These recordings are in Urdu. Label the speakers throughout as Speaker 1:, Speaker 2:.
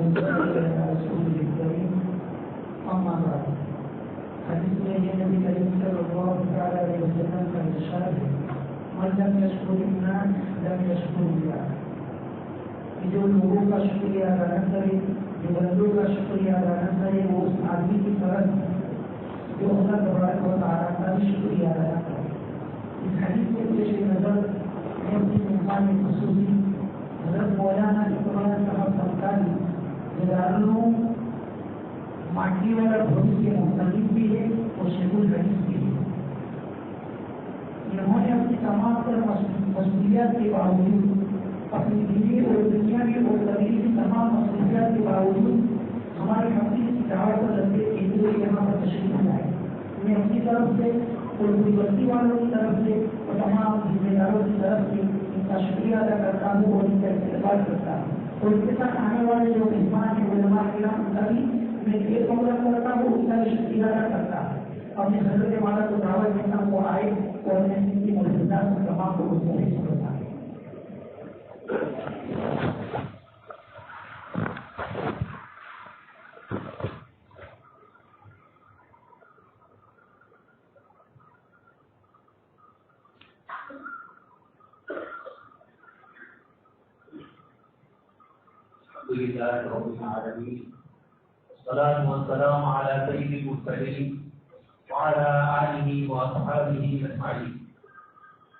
Speaker 1: ونصلي على رسوله الكريم أما بعد. حديث النبي الكريم صلى الله عليه وسلم کا ارشاد ہے من لم يشكر الناس لم يشكر الله. جو لوگوں کا شکریہ ادا نہ کرے، جو بندوں کا شکریہ ادا نہ کرے، وہ اس آدمی کی طرح جو اللہ تبارک و تعالیٰ کا بھی شکریہ ادا نہ کرے. اس حدیث کے پیش نظر اپنی مقام خصوصی حضرت مولانا اقبال صاحب سمکاری جداروں ماٹی والا بھوری کے مختلف بھی ہے اور شیخ الحدیث بھی ہے. انہوں نے اپنی تمام تر مصروفیات کے باوجود، اپنی دینی اور دنیاوی اور تبلیغی تمام مصروفیات کے باوجود ہماری حقیقی کی دعوت پر لگے کے لیے یہاں پر تشریف لائے. میں اپنی طرف سے اور پوری بستی والوں کی طرف سے اور تمام ذمہ داروں کی طرف سے ان کا شکریہ ادا کرتا ہوں اور ان کا استقبال کرتا ہوں. اور اس کے ساتھ آنے والے جو مہمان ہیں علماء کرام ان کا بھی میں یہ قبول کرتا ہوں، ان کا بھی شکریہ ادا کرتا ہوں. اپنے حضرت والا کو دعوت دیتا ہوں وہ آئے اور میں ان کی موجودہ تمام کو مستحق کرتا ہوں.
Speaker 2: لله رب العالمين والصلاة والسلام على سيد المرسلين وعلى آله وأصحابه أجمعين.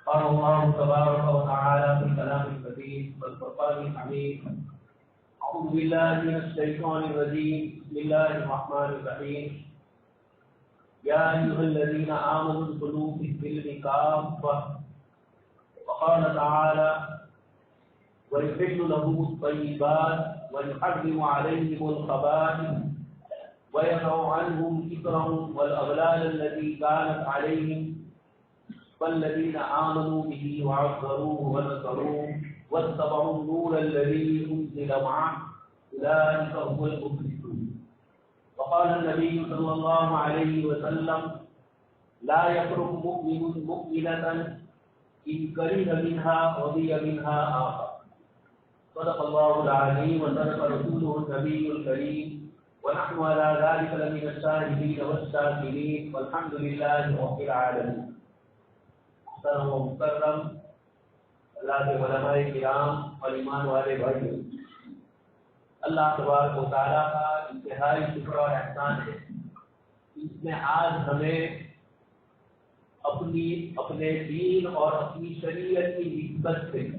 Speaker 2: قال الله تبارك وتعالى في كلام الكريم والفرقان الحميد: أعوذ بالله من الشيطان الرجيم، بسم الله الرحمن الرحيم. يا أيها الذين آمنوا ادخلوا في السلم كافة. وقال تعالى: ويحل لهم الطيبات ويحرم عليهم الخبائث ويضع عنهم إثرهم والأغلال التي كانت عليهم والذين آمنوا به وعزروه ونصروه واتبعوا النور الذي أنزل معه أولئك هم المفلحون. وقال النبي صلى الله عليه وسلم: لا يفرق مؤمن مؤمنة إن كره منها رضي منها آخر. صدق الله العظيم وصدق رسوله النبي الكريم ونحن على ذلك لمن الشاهدين والشاكرين والحمد لله رب العالمين. محترم و مکرم اللہ کے علماء کرام اور ایمان والے بھائیو، اللہ تبارک و تعالیٰ کا انتہائی شکر اور احسان ہے. اس نے آج ہمیں اپنے دین اور اپنی شریعت کی نسبت سے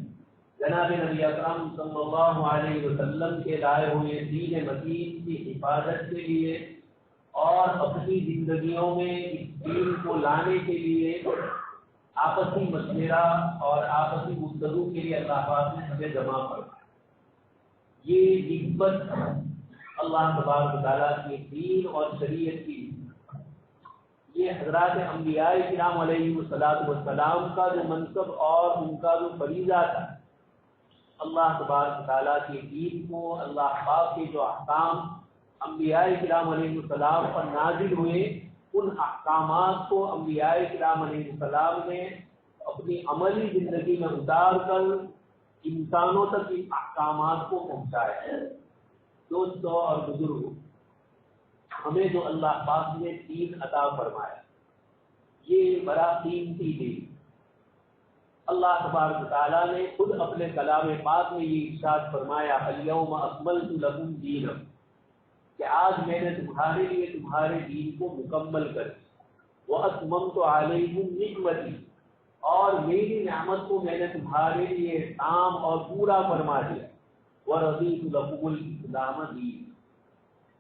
Speaker 2: جناب نبی اکرم صلی اللہ علیہ وسلم کے لائے ہوئے دین متین کی حفاظت کے لیے اور اپنی زندگیوں میں اس دین کو لانے کے لیے آپسی مشورہ اور آپسی گفتگو کے لیے اللہ پاک نے ہمیں جمع کرا. یہ نسبت اللہ تبارک و تعالیٰ کے دین اور شریعت کی، یہ حضرات انبیاء کرام علیہ السلام کا جو منصب اور ان کا جو فریضہ تھا، اللہ تبارک تعالیٰ کے دین کو، اللہ پاک کے جو احکام انبیاء کرام علیہ السلام پر نازل ہوئے، ان احکامات کو انبیاء کرام علیہ السلام نے اپنی عملی زندگی میں اتار کر انسانوں تک ان احکامات کو پہنچایا. دوستوں اور بزرگوں، ہمیں جو اللہ پاک نے دین عطا فرمایا، یہ بڑا قیمتی دین. اللہ تبارک تعالیٰ نے خود اپنے کلام پاک میں یہ ارشاد فرمایا: الیوم اکملت لکم دینکم، کہ آج میں نے تمہارے لیے تمہارے دین کو مکمل کر دیا. واتممت علیکم نعمتی، اور میری نعمت کو میں نے تمہارے لیے تام اور پورا فرما دیا. ورضیت لکم الاسلام دین،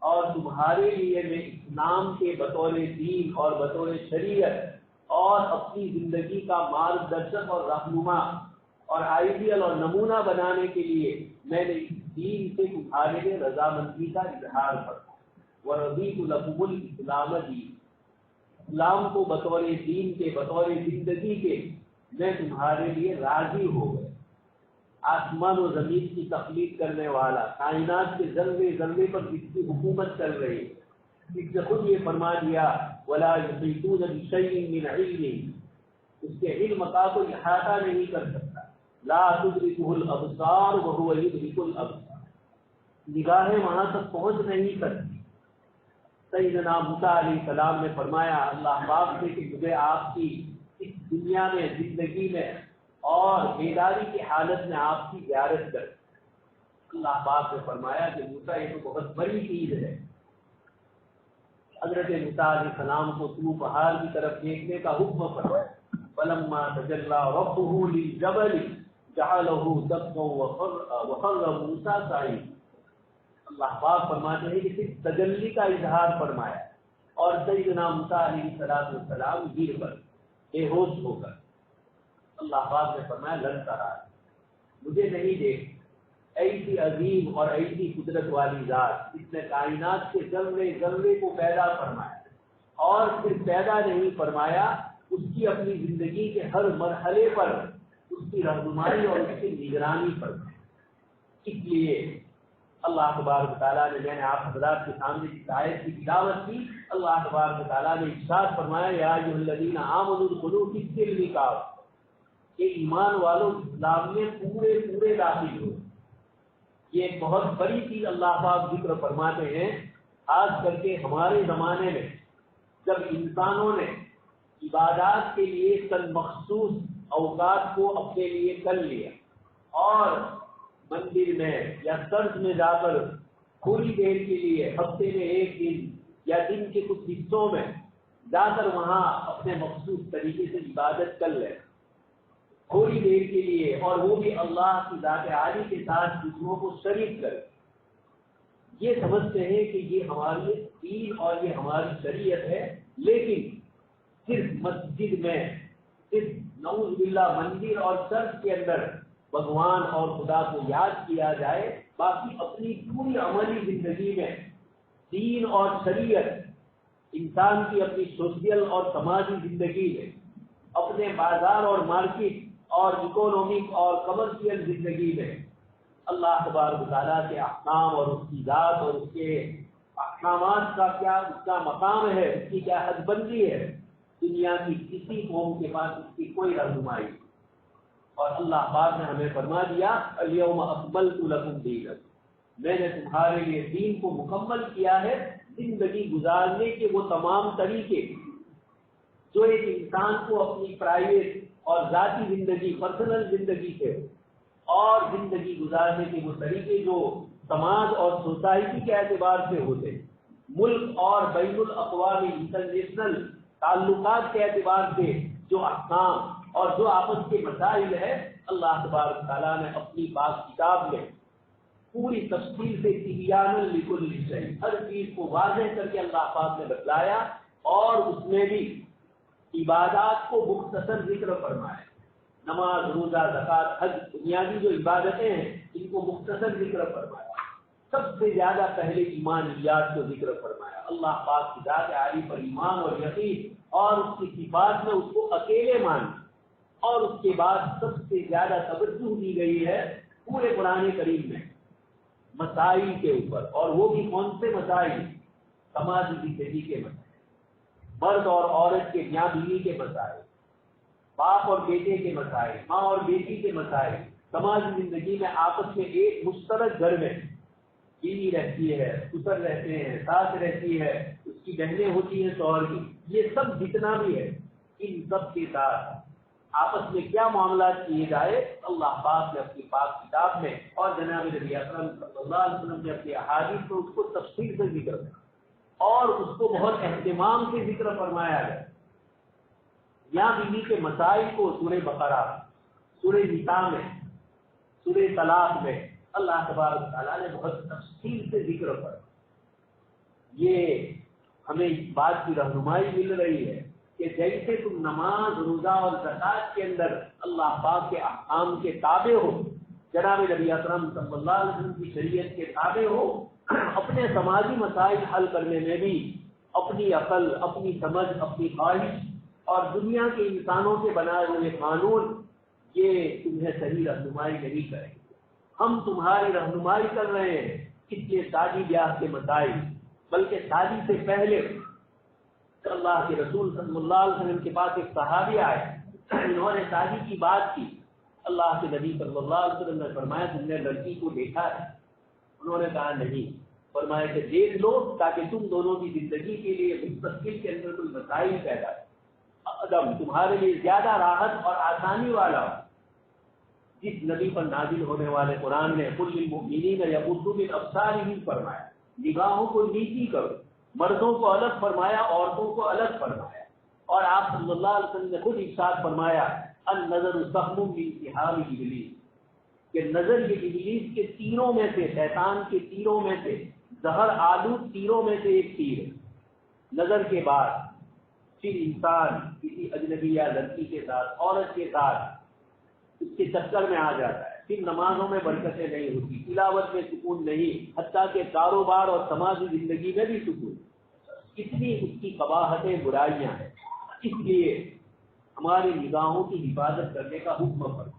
Speaker 2: اور تمہارے لیے میں اسلام کے بطور دین اور بطور شریعت اور اپنی زندگی کا مارگ درشک اور رہنما اور آئیڈیل اور نمونہ بنانے کے لیے میں نے اس دین سے تمہارے لیے رضامندی کا اظہار کرتا. ورضیت لکم الاسلام دین، اسلام کو بطور دین کے، بطور زندگی کے میں تمہارے لیے راضی ہو گئے. آسمان و زمین کی تخلیق کرنے والا، کائنات کے ذرے ذرے پر جس کی حکومت کر رہی ہے، اس نے خود یہ فرما دیا: ولا یحیطون بشیء من علمہ، اس کے علم کا کوئی احاطہ نہیں کر سکتا. لا تدرکہ الابصار وہو یدرک الابصار، نگاہیں وہاں تک پہنچ نہیں سکتی۔ سیدنا موسیٰ علیہ السلام نے فرمایا اللہ پاک سے کہ مجھے آپ کی اس دنیا میں زندگی میں اور بیداری کی حالت میں آپ کی زیارت کر۔ اللہ پاک نے فرمایا کہ موسیٰ یہ تو بہت بڑی چیز ہے۔ حضرت موسیٰ علیہ السلام کو طور پہاڑ کی طرف دیکھنے کا حکم فرمایا۔ فلما تجلی ربہ للجبل جعلہ دکا وخر موسیٰ صعقا۔ اللہ پاک فرماتے ہیں کہ صرف تجلی کا اظہار فرمایا اور سیدنا موسیٰ علیہ السلام گر پر بے ہوش ہو کر اللہ پاک نے فرمایا لن ترانی، مجھے نہیں دیکھ۔ ایسی عظیم اور ایسی قدرت والی ذات جس نے کائنات کے ذرے ذرے کو پیدا فرمایا اور صرف پیدا نہیں فرمایا، اس کی اپنی زندگی کے ہر مرحلے پر اس کی رہنمائی اور اس کی نگرانی فرمائی۔ اس لیے اللہ تبارک تعالیٰ نے، میں نے آپ حضرات کے سامنے اس آیت کی تلاوت کی، اللہ تبارک تعالیٰ نے ارشاد فرمایا یا ایھا الذین آمنوا ادخلوا فی السلم کافۃ، کہ ایمان والوں اسلام میں پورے پورے داخل ہو۔ یہ ایک بہت بڑی چیز اللہ پاک ذکر فرماتے ہیں، خاص کر کے ہمارے زمانے میں جب انسانوں نے عبادات کے لیے چند مخصوص اوقات کو اپنے لیے کر لیا اور مندر میں یا چرچ میں جا کر تھوڑی دیر کے لیے ہفتے میں ایک دن یا دن کے کچھ حصوں میں جا کر وہاں اپنے مخصوص طریقے سے عبادت کر لیں تھوڑی دیر کے لیے، اور وہ بھی اللہ کی ذات عالی کے ساتھ دوسروں کو شریک کر، یہ سمجھتے ہیں کہ یہ ہماری دین اور یہ ہماری شریعت ہے، لیکن صرف مسجد میں، صرف نعوذ باللہ مندر اور چرچ کے اندر بھگوان اور خدا کو یاد کیا جائے، باقی اپنی پوری عملی زندگی میں دین اور شریعت، انسان کی اپنی سوشل اور سماجی زندگی میں، اپنے بازار اور مارکیٹ اور اکنامک اور کمرشل زندگی میں اللہ تبارک تعالیٰ کے احکام اور اس کی ذات اور اس کے احکامات کا کیا اس کا مقام ہے، اس کی کیا حد بندی ہے، دنیا کی کسی قوم کے پاس اس کی کوئی رہنمائی نہیں۔ اور اللہ پاک نے ہمیں فرما دیا الیوم اکملت لکم دینکم، میں نے تمہارے لیے دین کو مکمل کیا ہے۔ زندگی گزارنے کے وہ تمام طریقے جو ایک انسان کو اپنی پرائیویٹ اور ذاتی زندگی، پرسنل زندگی سے اور زندگی گزارنے کے وہ طریقے جو سماج اور سوسائٹی کے اعتبار سے ہوتے، ملک اور بین الاقوامی انٹرنیشنل تعلقات کے اعتبار سے جو احکام اور جو آپس کے مسائل ہے، اللہ تبارک تعالیٰ نے اپنی پاک کتاب میں پوری تفصیل سے تبیانا لکل شیء، ہر چیز کو واضح کر کے اللہ پاک نے بتلایا، اور اس میں بھی عبادات کو مختصر ذکر فرمایا۔ نماز، روزہ، زکوٰۃ، حج، بنیادی جو عبادتیں ہیں ان کو مختصر ذکر فرمایا۔ سب سے زیادہ پہلے ایمانیات کو ذکر فرمایا، اللہ پاک کی ذات عالی پر ایمان اور یقین اور اس کی صفات میں اس کو اکیلے ماننا، اور اس کے بعد سب سے زیادہ توجہ دی گئی ہے پورے قرآن کریم میں مسائل کے اوپر، اور وہ بھی کون سے مسائل؟ سماجی زندگی کے مسائل، مرد اور عورت کے میاں بیوی کے مسائل، باپ اور بیٹے کے مسائل، ماں اور بیٹی کے مسائل، سماجی زندگی میں آپس میں ایک مشترک گھر میں بیوی رہتی ہے، سسر رہتے ہیں، ساس رہتی ہے، اس کی بہنیں ہوتی ہیں شوہر کی، یہ سب جتنا بھی ہے ان سب کے ساتھ آپس میں کیا معاملات کیے جائے، اللہ پاک نے اپنی پاک کتاب میں اور جناب نبی اکرم صلی اللہ علیہ وسلم نے اپنی احادیث میں اس کو تفصیل سے ذکر کیا اور اس کو بہت اہتمام سے ذکر فرمایا ہے۔ یہاں بیوی کے مسائل کو سورہ بقرہ، سورہ نساء میں، سورہ طلاق میں اللہ تبارک تعالیٰ نے بہت تفصیل سے ذکر کر، یہ ہمیں اس بات کی رہنمائی مل رہی ہے کہ جیسے تم نماز، روزہ اور زکوٰۃ کے اندر اللہ پاک کے احکام کے تابع ہو، جناب نبی اکرم صلی اللہ علیہ وسلم کی شریعت کے تابع ہو، اپنے سماجی مسائل حل کرنے میں بھی اپنی عقل، اپنی سمجھ، اپنی خواہش اور دنیا کے انسانوں کے بنائے ہوئے قانون یہ تمہیں صحیح رہنمائی نہیں کریں گے۔ ہم تمہاری رہنمائی کر رہے ہیں، اس لیے شادی بیاہ کے مسائل، بلکہ شادی سے پہلے اللہ کے رسول صلی اللہ علیہ وسلم کے پاس ایک صحابی آئے، انہوں نے شادی کی بات کی، اللہ کے نبی صلی اللہ علیہ وسلم نے فرمایا تم نے لڑکی کو دیکھا ہے؟ انہوں نے کہا نہیں، فرمایا کہ دیکھ لو تاکہ تم دونوں کی زندگی کے لیے مستقبل کے اندر کوئی مسائل پیدا قدم تمہارے لیے زیادہ راحت اور آسانی والا ہو۔ جس نبی پر نازل ہونے والے قرآن نے قل للمؤمنین یغضوا من ابصارہم فرمایا، نگاہوں کو نیچی کرو، مردوں کو الگ فرمایا، عورتوں کو الگ فرمایا، اور آپ صلی اللہ علیہ وسلم نے خود ارشاد فرمایا النظر سهم من سهام ابلیس، کہ نظر یہ ابلیس کے تیروں میں سے، شیطان کے تیروں میں سے، زہر آلود تیروں میں سے ایک تیر ہے۔ نظر کے بعد پھر انسان کسی اجنبی یا لڑکی کے ساتھ، عورت کے ساتھ اس کے چکر میں آ جاتا ہے، پھر نمازوں میں برکتیں نہیں ہوتی، تلاوت میں سکون نہیں، حتیٰ کہ کاروبار اور سماجی زندگی میں بھی سکون، اتنی اس کی قباحتیں برائیاں ہیں۔ اس لیے ہماری نگاہوں کی حفاظت کرنے کا حکم فرمایا۔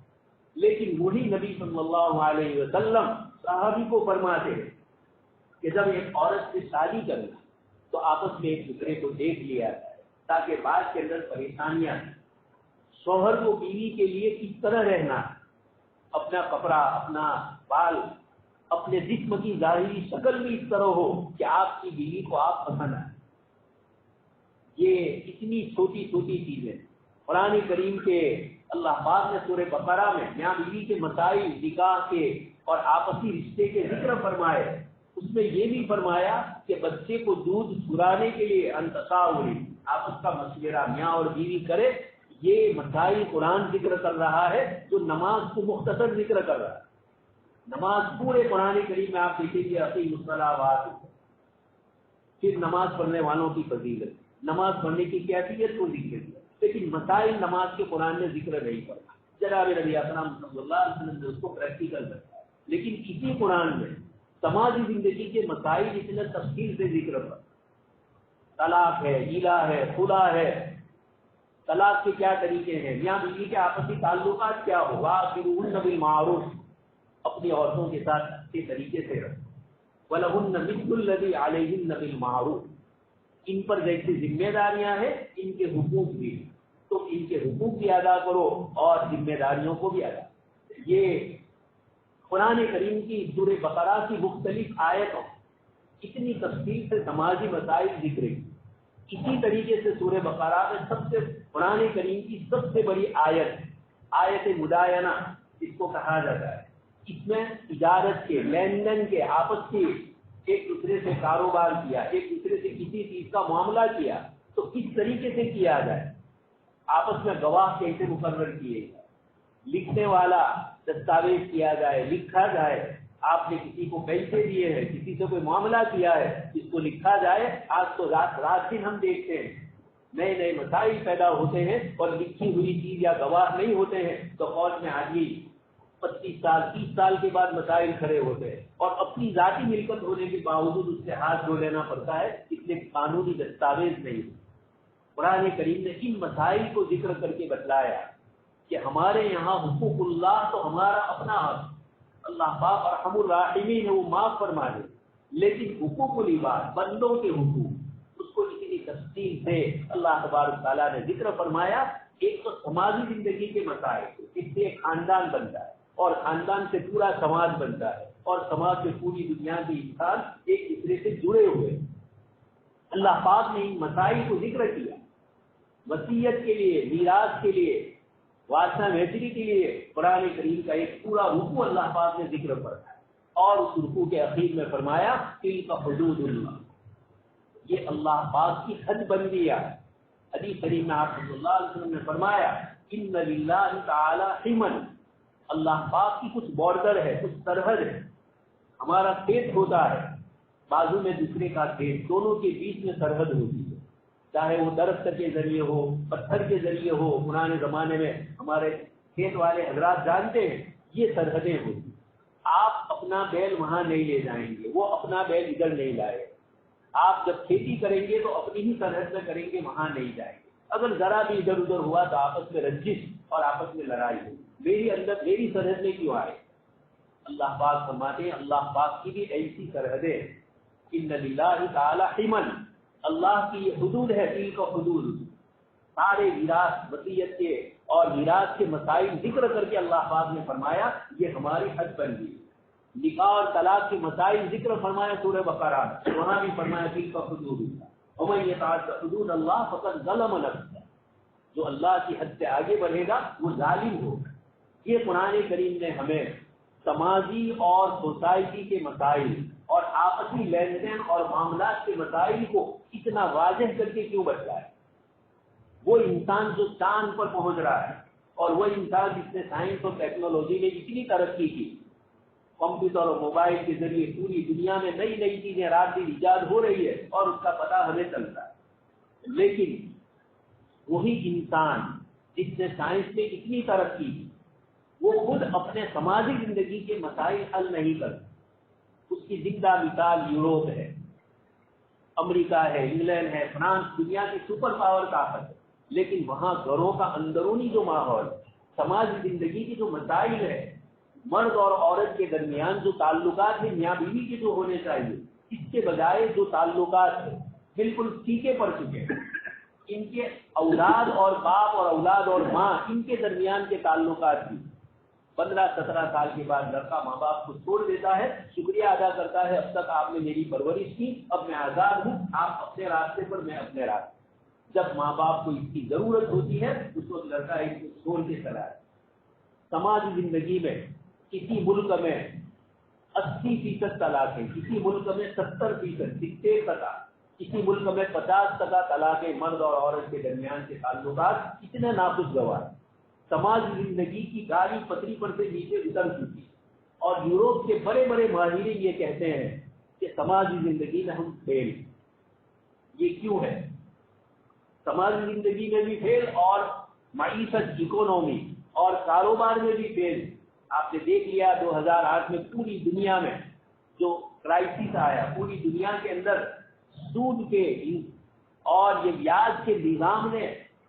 Speaker 2: لیکن وہی نبی صلی اللہ علیہ وسلم صحابی کو فرماتے ہیں کہ جب ایک عورت سے شادی کرنا تو آپس میں ایک دوسرے کو دیکھ لیا جائے تاکہ بعد کے اندر پریشانیاں، شوہر کو بیوی کے لیے کس طرح رہنا، اپنا کپڑا، اپنا بال، اپنے جسم کی ظاہری شکل بھی اس طرح ہو کہ آپ کی بیوی کو آپ پسند آئے۔ یہ اتنی چھوٹی چھوٹی چیزیں قرآن کریم کے اللہ پاک نے سورہ بقرہ میں میاں بیوی کے مسائل، نکاح کے اور آپسی رشتے کے ذکر فرمائے۔ اس میں یہ بھی فرمایا کہ بچے کو دودھ چھرانے کے لیے انتقاوری، آپس کا مشورہ میاں اور بیوی کرے۔ یہ مسائل قرآن ذکر کر رہا ہے جو نماز کو مختصر ذکر کر رہا ہے۔ نماز پورے قرآن کریم میں آپ دیکھیں گے اقیم الصلاۃ، پھر نماز پڑھنے والوں کی فضیلت، نماز پڑھنے کی کیفیت کو ذکر کیا، لیکن مسائل نماز کے قرآن نے ذکر نہیں کرا۔ جناب نبی اکرم صلی اللہ علیہ وسلم نے اس کو پریکٹیکل بتایا، لیکن اسی قرآن میں سماجی زندگی کے مسائل اتنے تفصیل سے ذکر کرا۔ طلاق ہے، ایلا ہے، خلا ہے، طلاق کے کیا طریقے ہیں، میاں بیوی کے آپسی تعلقات کیا ہو، وَآخِرُهُنَّ بِالْمَعْرُوفِ، اپنی عورتوں کے ساتھ اچھے طریقے سے رہو، وَلَهُنَّ مِثْلُ الَّذِي عَلَيْهِنَّ بِالْمَعْرُوفِ، ان پر جیسی ذمہ داریاں ہیں ان کے حقوق بھی، تم ان کے حقوق بھی ادا کرو اور ذمہ داریوں کو بھی ادا کرو۔ یہ قرآن کریم کی سورہ بقرہ کی مختلف آیتوں اتنی تفصیل سے سماجی مسائل ذکر کی۔ اسی طریقے سے سورہ بقرہ میں سب سے قرآن کریم کی سب سے بڑی آیت مداینہ اس کو کہا جاتا ہے۔ اس میں تجارت کے، لین دین کے، آپس کی ایک دوسرے سے کاروبار کیا، ایک دوسرے سے کسی چیز کا معاملہ کیا تو کس طریقے سے کیا جائے، آپس میں گواہ کیسے مقرر کیے جائے، لکھنے والا دستاویز کیا جائے، لکھا جائے، آپ نے کسی کو پیسے دیے ہیں، کسی سے کوئی معاملہ کیا ہے، اس کو لکھا جائے۔ آج تو رات دن ہم دیکھتے ہیں نئے نئے مسائل پیدا ہوتے ہیں اور لکھی ہوئی چیز یا گواہ نہیں ہوتے ہیں تو فوج میں آدمی 25 سال 30 سال کے بعد مسائل کھڑے ہوتے ہیں اور اپنی ذاتی ملکت ہونے کے باوجود اس سے ہاتھ دھو لینا پڑتا ہے، اس لیے قانونی دستاویز نہیں۔ قرآن کریم نے ان مسائل کو ذکر کر کے بتلایا کہ ہمارے یہاں حقوق اللہ تو ہمارا اپنا حق، اللہ پاک ارحم الراحمین ہے، وہ معاف فرما دے، لیکن حقوق العباد، بندوں کے حقوق، اس کو اتنی تفصیل سے اللہ تبارک تعالیٰ نے ذکر فرمایا۔ ایک تو سماجی زندگی کے مسائل، اس سے ایک خاندان بنتا ہے اور خاندان سے پورا سماج بنتا ہے اور سماج سے پوری دنیا کے انسان ایک دوسرے سے جڑے ہوئے۔ اللہ پاک نے ان مسائل کو ذکر کیا، وصیت کے لیے، میراث کے لیے، وارثہ مہتری کے لیے قرآن کریم کا ایک پورا رکوع اللہ پاک نے ذکر فرمایا اور اس رکوع کے اخیر میں فرمایا تلک حدود اللہ، یہ اللہ پاک کی حد بندی ہے۔ حدیث شریف میں آپ صلی اللہ علیہ وسلم نے فرمایا ان للہ تعالی حمن، اللہ پاک کی کچھ بارڈر ہے، کچھ سرحد ہے۔ ہمارا کھیت ہوتا ہے، بازو میں دوسرے کا کھیت، دونوں کے بیچ میں سرحد ہوتی ہے، چاہے وہ درخت کے ذریعے ہو، پتھر کے ذریعے ہو۔ پرانے زمانے میں ہمارے کھیت والے حضرات جانتے ہیں یہ سرحدیں ہوتی، آپ اپنا بیل وہاں نہیں لے جائیں گے، وہ اپنا بیل ادھر نہیں لائے، آپ جب کھیتی کریں گے تو اپنی ہی سرحد میں کریں گے، وہاں نہیں جائیں گے۔ اگر ذرا بھی ادھر ادھر ہوا تو آپس میں رنجش اور آپس میں لڑائی ہوئی، میری سرحد میں کیوں آئے؟ اللہ پاک فرماتے ہیں اللہ پاک کی بھی ایسی سرحدیں، ان للہ تعالی حمن، اللہ کی یہ حدود ہے، دل کا حدود، سارے میراث، وصیت کے اور میراث کے مسائل ذکر کر کے اللہ پاک نے فرمایا یہ ہماری حد بن گئی۔ نکاح اور طلاق کے مسائل ذکر فرمایا سورہ بقرہ، وہاں بھی فرمایا تلک حدود اللہ ومن یتعد حدود اللہ فقد ظلم نفسہ، جو اللہ کی حد سے آگے بڑھے گا وہ ظالم ہوگا۔ یہ قرآن کریم نے ہمیں سماجی اور سوسائٹی کے مسائل اور آپسی لین دین اور معاملات کے مسائل کو اتنا واضح کر کے کیوں بتلایا؟ وہ انسان جو چاند پر پہنچ رہا ہے اور وہ انسان جس نے سائنس اور ٹیکنالوجی میں اتنی ترقی کی، کمپیوٹر اور موبائل کے ذریعے پوری دنیا میں نئی نئی چیزیں رات دن ایجاد ہو رہی ہے اور اس کا پتہ ہمیں چلتا ہے، لیکن وہی انسان جس نے سائنس میں اتنی ترقی کی وہ خود اپنے سماجی زندگی کے مسائل حل نہیں کرتا۔ اس کی زندہ مثال یوروپ ہے، امریکہ ہے، انگلینڈ ہے، فرانس، دنیا کی سپر پاور طاقت ہے، لیکن وہاں گھروں کا اندرونی جو ماحول، سماجی زندگی کے جو مسائل ہے، مرد اور عورت کے درمیان جو تعلقات ہیں میاں بیوی کے جو ہونے چاہیے، اس کے بجائے جو تعلقات ہیں بالکل پھیکے پڑ چکے ہیں۔ ان کے اولاد اور باپ اور اولاد اور ماں، ان کے درمیان کے تعلقات بھی 15-17 سال کے بعد لڑکا ماں باپ کو چھوڑ دیتا ہے، شکریہ ادا کرتا ہے، اب تک آپ نے میری پرورش کی، اب میں آزاد ہوں، آپ اپنے راستے پر، میں اپنے راستے۔ جب ماں باپ کو اس کی ضرورت ہوتی ہے اس وقت لڑکا اس کو چھوڑ کے چلا ہے۔ سماجی زندگی میں کسی ملک میں 80% طلاقیں، کسی ملک میں 70%، 70%، کسی ملک میں 50% طلاقیں مرد اور عورت کے درمیان کے تعلقات اتنے ناخوشگوار، سماجی زندگی کی گاڑی پٹری پر سے نیچے اتر چکی، اور یوروپ کے بڑے بڑے ماہرین یہ کہتے ہیں کہ سماجی زندگی میں ہم فیل۔ یہ کیوں ہے؟ سماجی زندگی میں بھی فیل اور معیشت، اکونومی اور کاروبار میں بھی فیل۔ آپ نے دیکھ لیا 2008 میں پوری دنیا میں جو کرائسس آیا، پوری دنیا کے اندر سود کے اور یہ بیاج کے نظام نے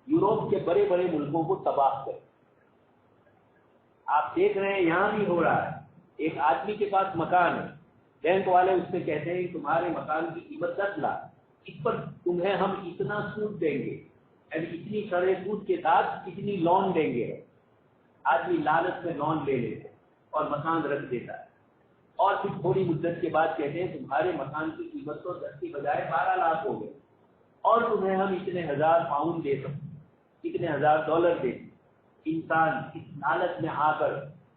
Speaker 2: یوروپ کے بڑے بڑے ملکوں کو تباہ کر۔ آپ دیکھ رہے ہیں یہاں بھی ہو رہا ہے۔ ایک آدمی کے پاس مکان ہے، بینک والے اس سے کہتے ہیں تمہارے مکان کی قیمت 10 لاکھ، اس پر تمہیں ہم اتنا سود دیں گے، یعنی اتنی شرح سود کے ساتھ اتنی لون دیں گے۔ آدمی لالچ میں لون لے لیتے اور مکان رکھ دیتا ہے، اور پھر تھوڑی مدت کے بعد کہتے ہیں تمہارے مکان کی قیمت تو 10 کی بجائے 12 لاکھ ہو گئے، اور تمہیں ہم اتنے ہزار پاؤنڈ دے سکتے، اتنے $1000 دے۔ انسان اس لالچ میں آ کر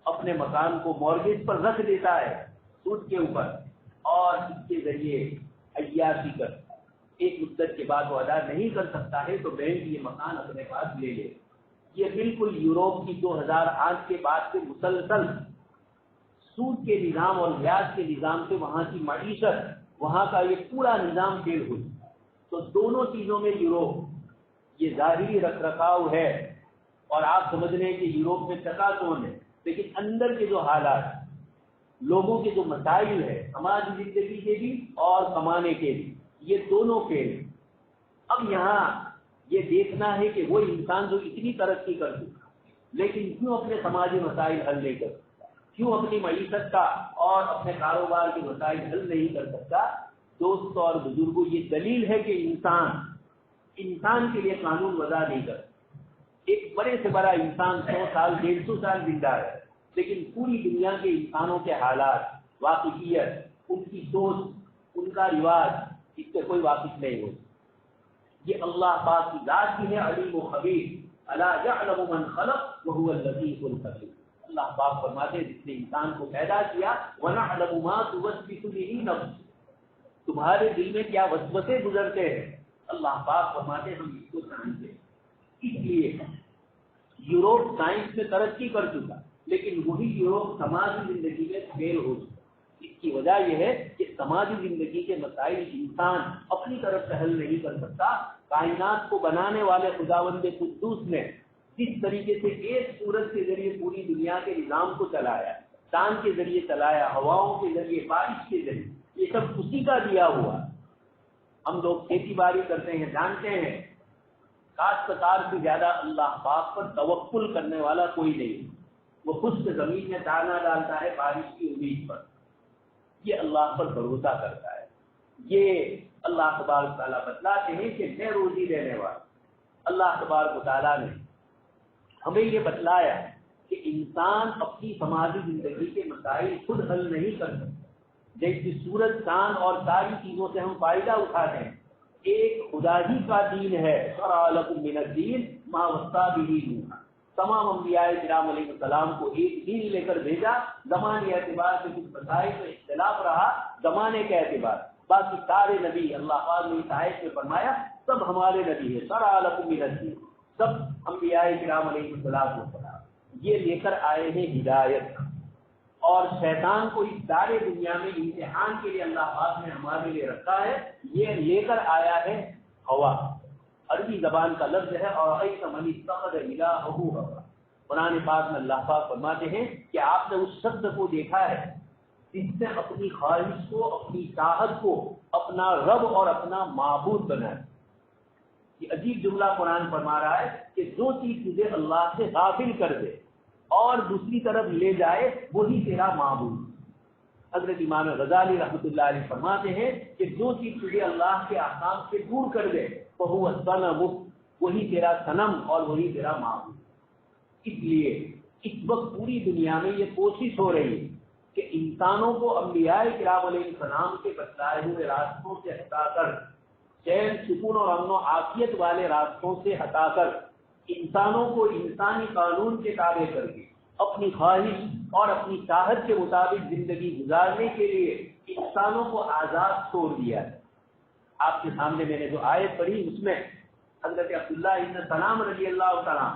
Speaker 2: اپنے مکان کو مورگیج پر رکھ دیتا ہے سود کے اوپر، اور اس کے ذریعے عیاشی کرتا ہے۔ ایک مدت کے بعد وہ ادا نہیں کر سکتا ہے تو بینک یہ مکان اپنے پاس لے لے۔ یہ بالکل یوروپ کی 2008 کے بعد سے مسلسل سود کے نظام اور بیاج کے نظام سے وہاں کی معیشت، وہاں کا یہ پورا نظام فیل ہو چکا۔ تو دونوں چیزوں میں یوروپ یہ ظاہری رکھ رکھاؤ ہے، اور آپ سمجھ رہے ہیں کہ یوروپ میں چکاچوند ہے، لیکن اندر کے جو حالات، لوگوں کے جو مسائل ہے، سماجی زندگی کے بھی اور کمانے کے بھی، یہ دونوں فیل۔ اب یہاں یہ دیکھنا ہے کہ وہ انسان جو اتنی ترقی کر چکا لیکن کیوں اپنے سماجی مسائل حل نہیں کر سکتا، کیوں اپنی معیشت کا اور اپنے کاروبار کے مسائل حل نہیں کر سکتا؟ دوستوں اور بزرگوں، یہ دلیل ہے کہ انسان کے لیے قانون وضع نہیں کرتا۔ ایک بڑے سے بڑا انسان 100 سال 150 سال زندہ ہے، لیکن پوری دنیا کے انسانوں کے حالات، واقعیت، ان کی سوچ، ان کا رواج، اس سے کوئی واقف نہیں ہوتا۔ یہ اللہ پاک کی ذات کی ہے، علیم و خبیر، الا یعلم من خلق وهو اللطیف الخبیر۔ اللہ پاک فرماتے ہیں جس نے انسان کو پیدا کیا، وَنَعْلَمُ مَا تُوَسْوِسُ بِهِ نَفْسُهُ، تمہارے دل میں کیا وسوسے گزرتے ہیں، اللہ پاک فرماتے ہیں ہم اس کو جانتے ہیں۔ اس لیے یوروپ سائنس میں ترقی کر چکا، لیکن وہی یوروپ سماجی زندگی میں فیل ہو چکا۔ اس کی وجہ یہ ہے کہ سماجی زندگی کے مسائل انسان اپنی طرف سے حل نہیں کر سکتا۔ کائنات کو بنانے والے خداوند قدوس نے جس طریقے سے ایک سورج کے ذریعے پوری دنیا کے نظام کو چلایا، چاند کے ذریعے چلایا، ہواؤں کے ذریعے، بارش کے ذریعے، یہ سب اسی کا دیا ہوا۔ ہم لوگ کھیتی باڑی کرتے ہیں، جانتے ہیں کاشتکار سے زیادہ اللہ پاک پر توکل کرنے والا کوئی نہیں۔ وہ خشک زمین میں دانا ڈالتا ہے بارش کی امید پر، یہ اللہ پر بھروسہ کرتا ہے۔ یہ اللہ تبارک تعالیٰ بتلاتے ہیں کہ میں روزی دینے والا۔ اللہ تبارک تعالیٰ نے ہمیں یہ بتلایا کہ انسان اپنی سماجی زندگی کے مسائل خود حل نہیں کر سکتا. جیسے سورج چاند اور ساری چیزوں سے ہم فائدہ اٹھاتے ہیں. ایک خدا ہی کا دین ہے، شرع لکم من الدین ما وصی بہ نوح. تمام انبیاء کرام علیہ السلام کو ایک دین لے کر بھیجا. زمانے اعتبار سے کچھ مسائل میں اختلاف رہا زمانے کے اعتبار، باقی سارے نبی اللہ پاک نے اس آیت میں فرمایا سب ہمارے نبی ہیں. شرع لکم من الدین، سب انبیاء کرام علیہ السلام یہ لے کر آئے ہیں ہدایت. اور شیطان کو اس سارے دنیا میں امتحان کے لیے اللہ پاک نے ہمارے لیے رکھا ہے. یہ لے کر آیا ہے ہوا، عربی زبان کا لفظ ہے. اور ایسا من اتخذ الہہ ہوا، قرآن پاک میں اللہ پاک فرماتے ہیں کہ آپ نے اس شخص کو دیکھا ہے جس نے اپنی خواہش کو، اپنی چاہت کو اپنا رب اور اپنا معبود بنایا. یہ عجیب جملہ قرآن فرما رہا ہے کہ جو چیز تجھے اللہ سے غافل کر دے اور دوسری طرف لے جائے وہی تیرا معبود. حضرت امام غزالی رحمۃ اللہ علیہ فرماتے ہیں کہ جو چیز تجھے اللہ کے احکام سے دور کر دے فہو الصنم، وہی تیرا صنم اور وہی تیرا معبود. اس لیے اس وقت پوری دنیا میں یہ کوشش ہو رہی ہے کہ انسانوں کو انبیاء کرام علیہ السلام کے بتلائے ہوئے راستوں سے ہٹا کر، چین سکون اور امن و عافیت والے راستوں سے ہٹا کر، انسانوں کو انسانی قانون کے تابع کر کے اپنی خواہش اور اپنی چاہت کے مطابق زندگی گزارنے کے لیے انسانوں کو آزاد چھوڑ دیا ہے. آپ کے سامنے میں نے جو آیت پڑھی اس میں حضرت عبداللہ ابن سلام رضی اللہ تعالیٰ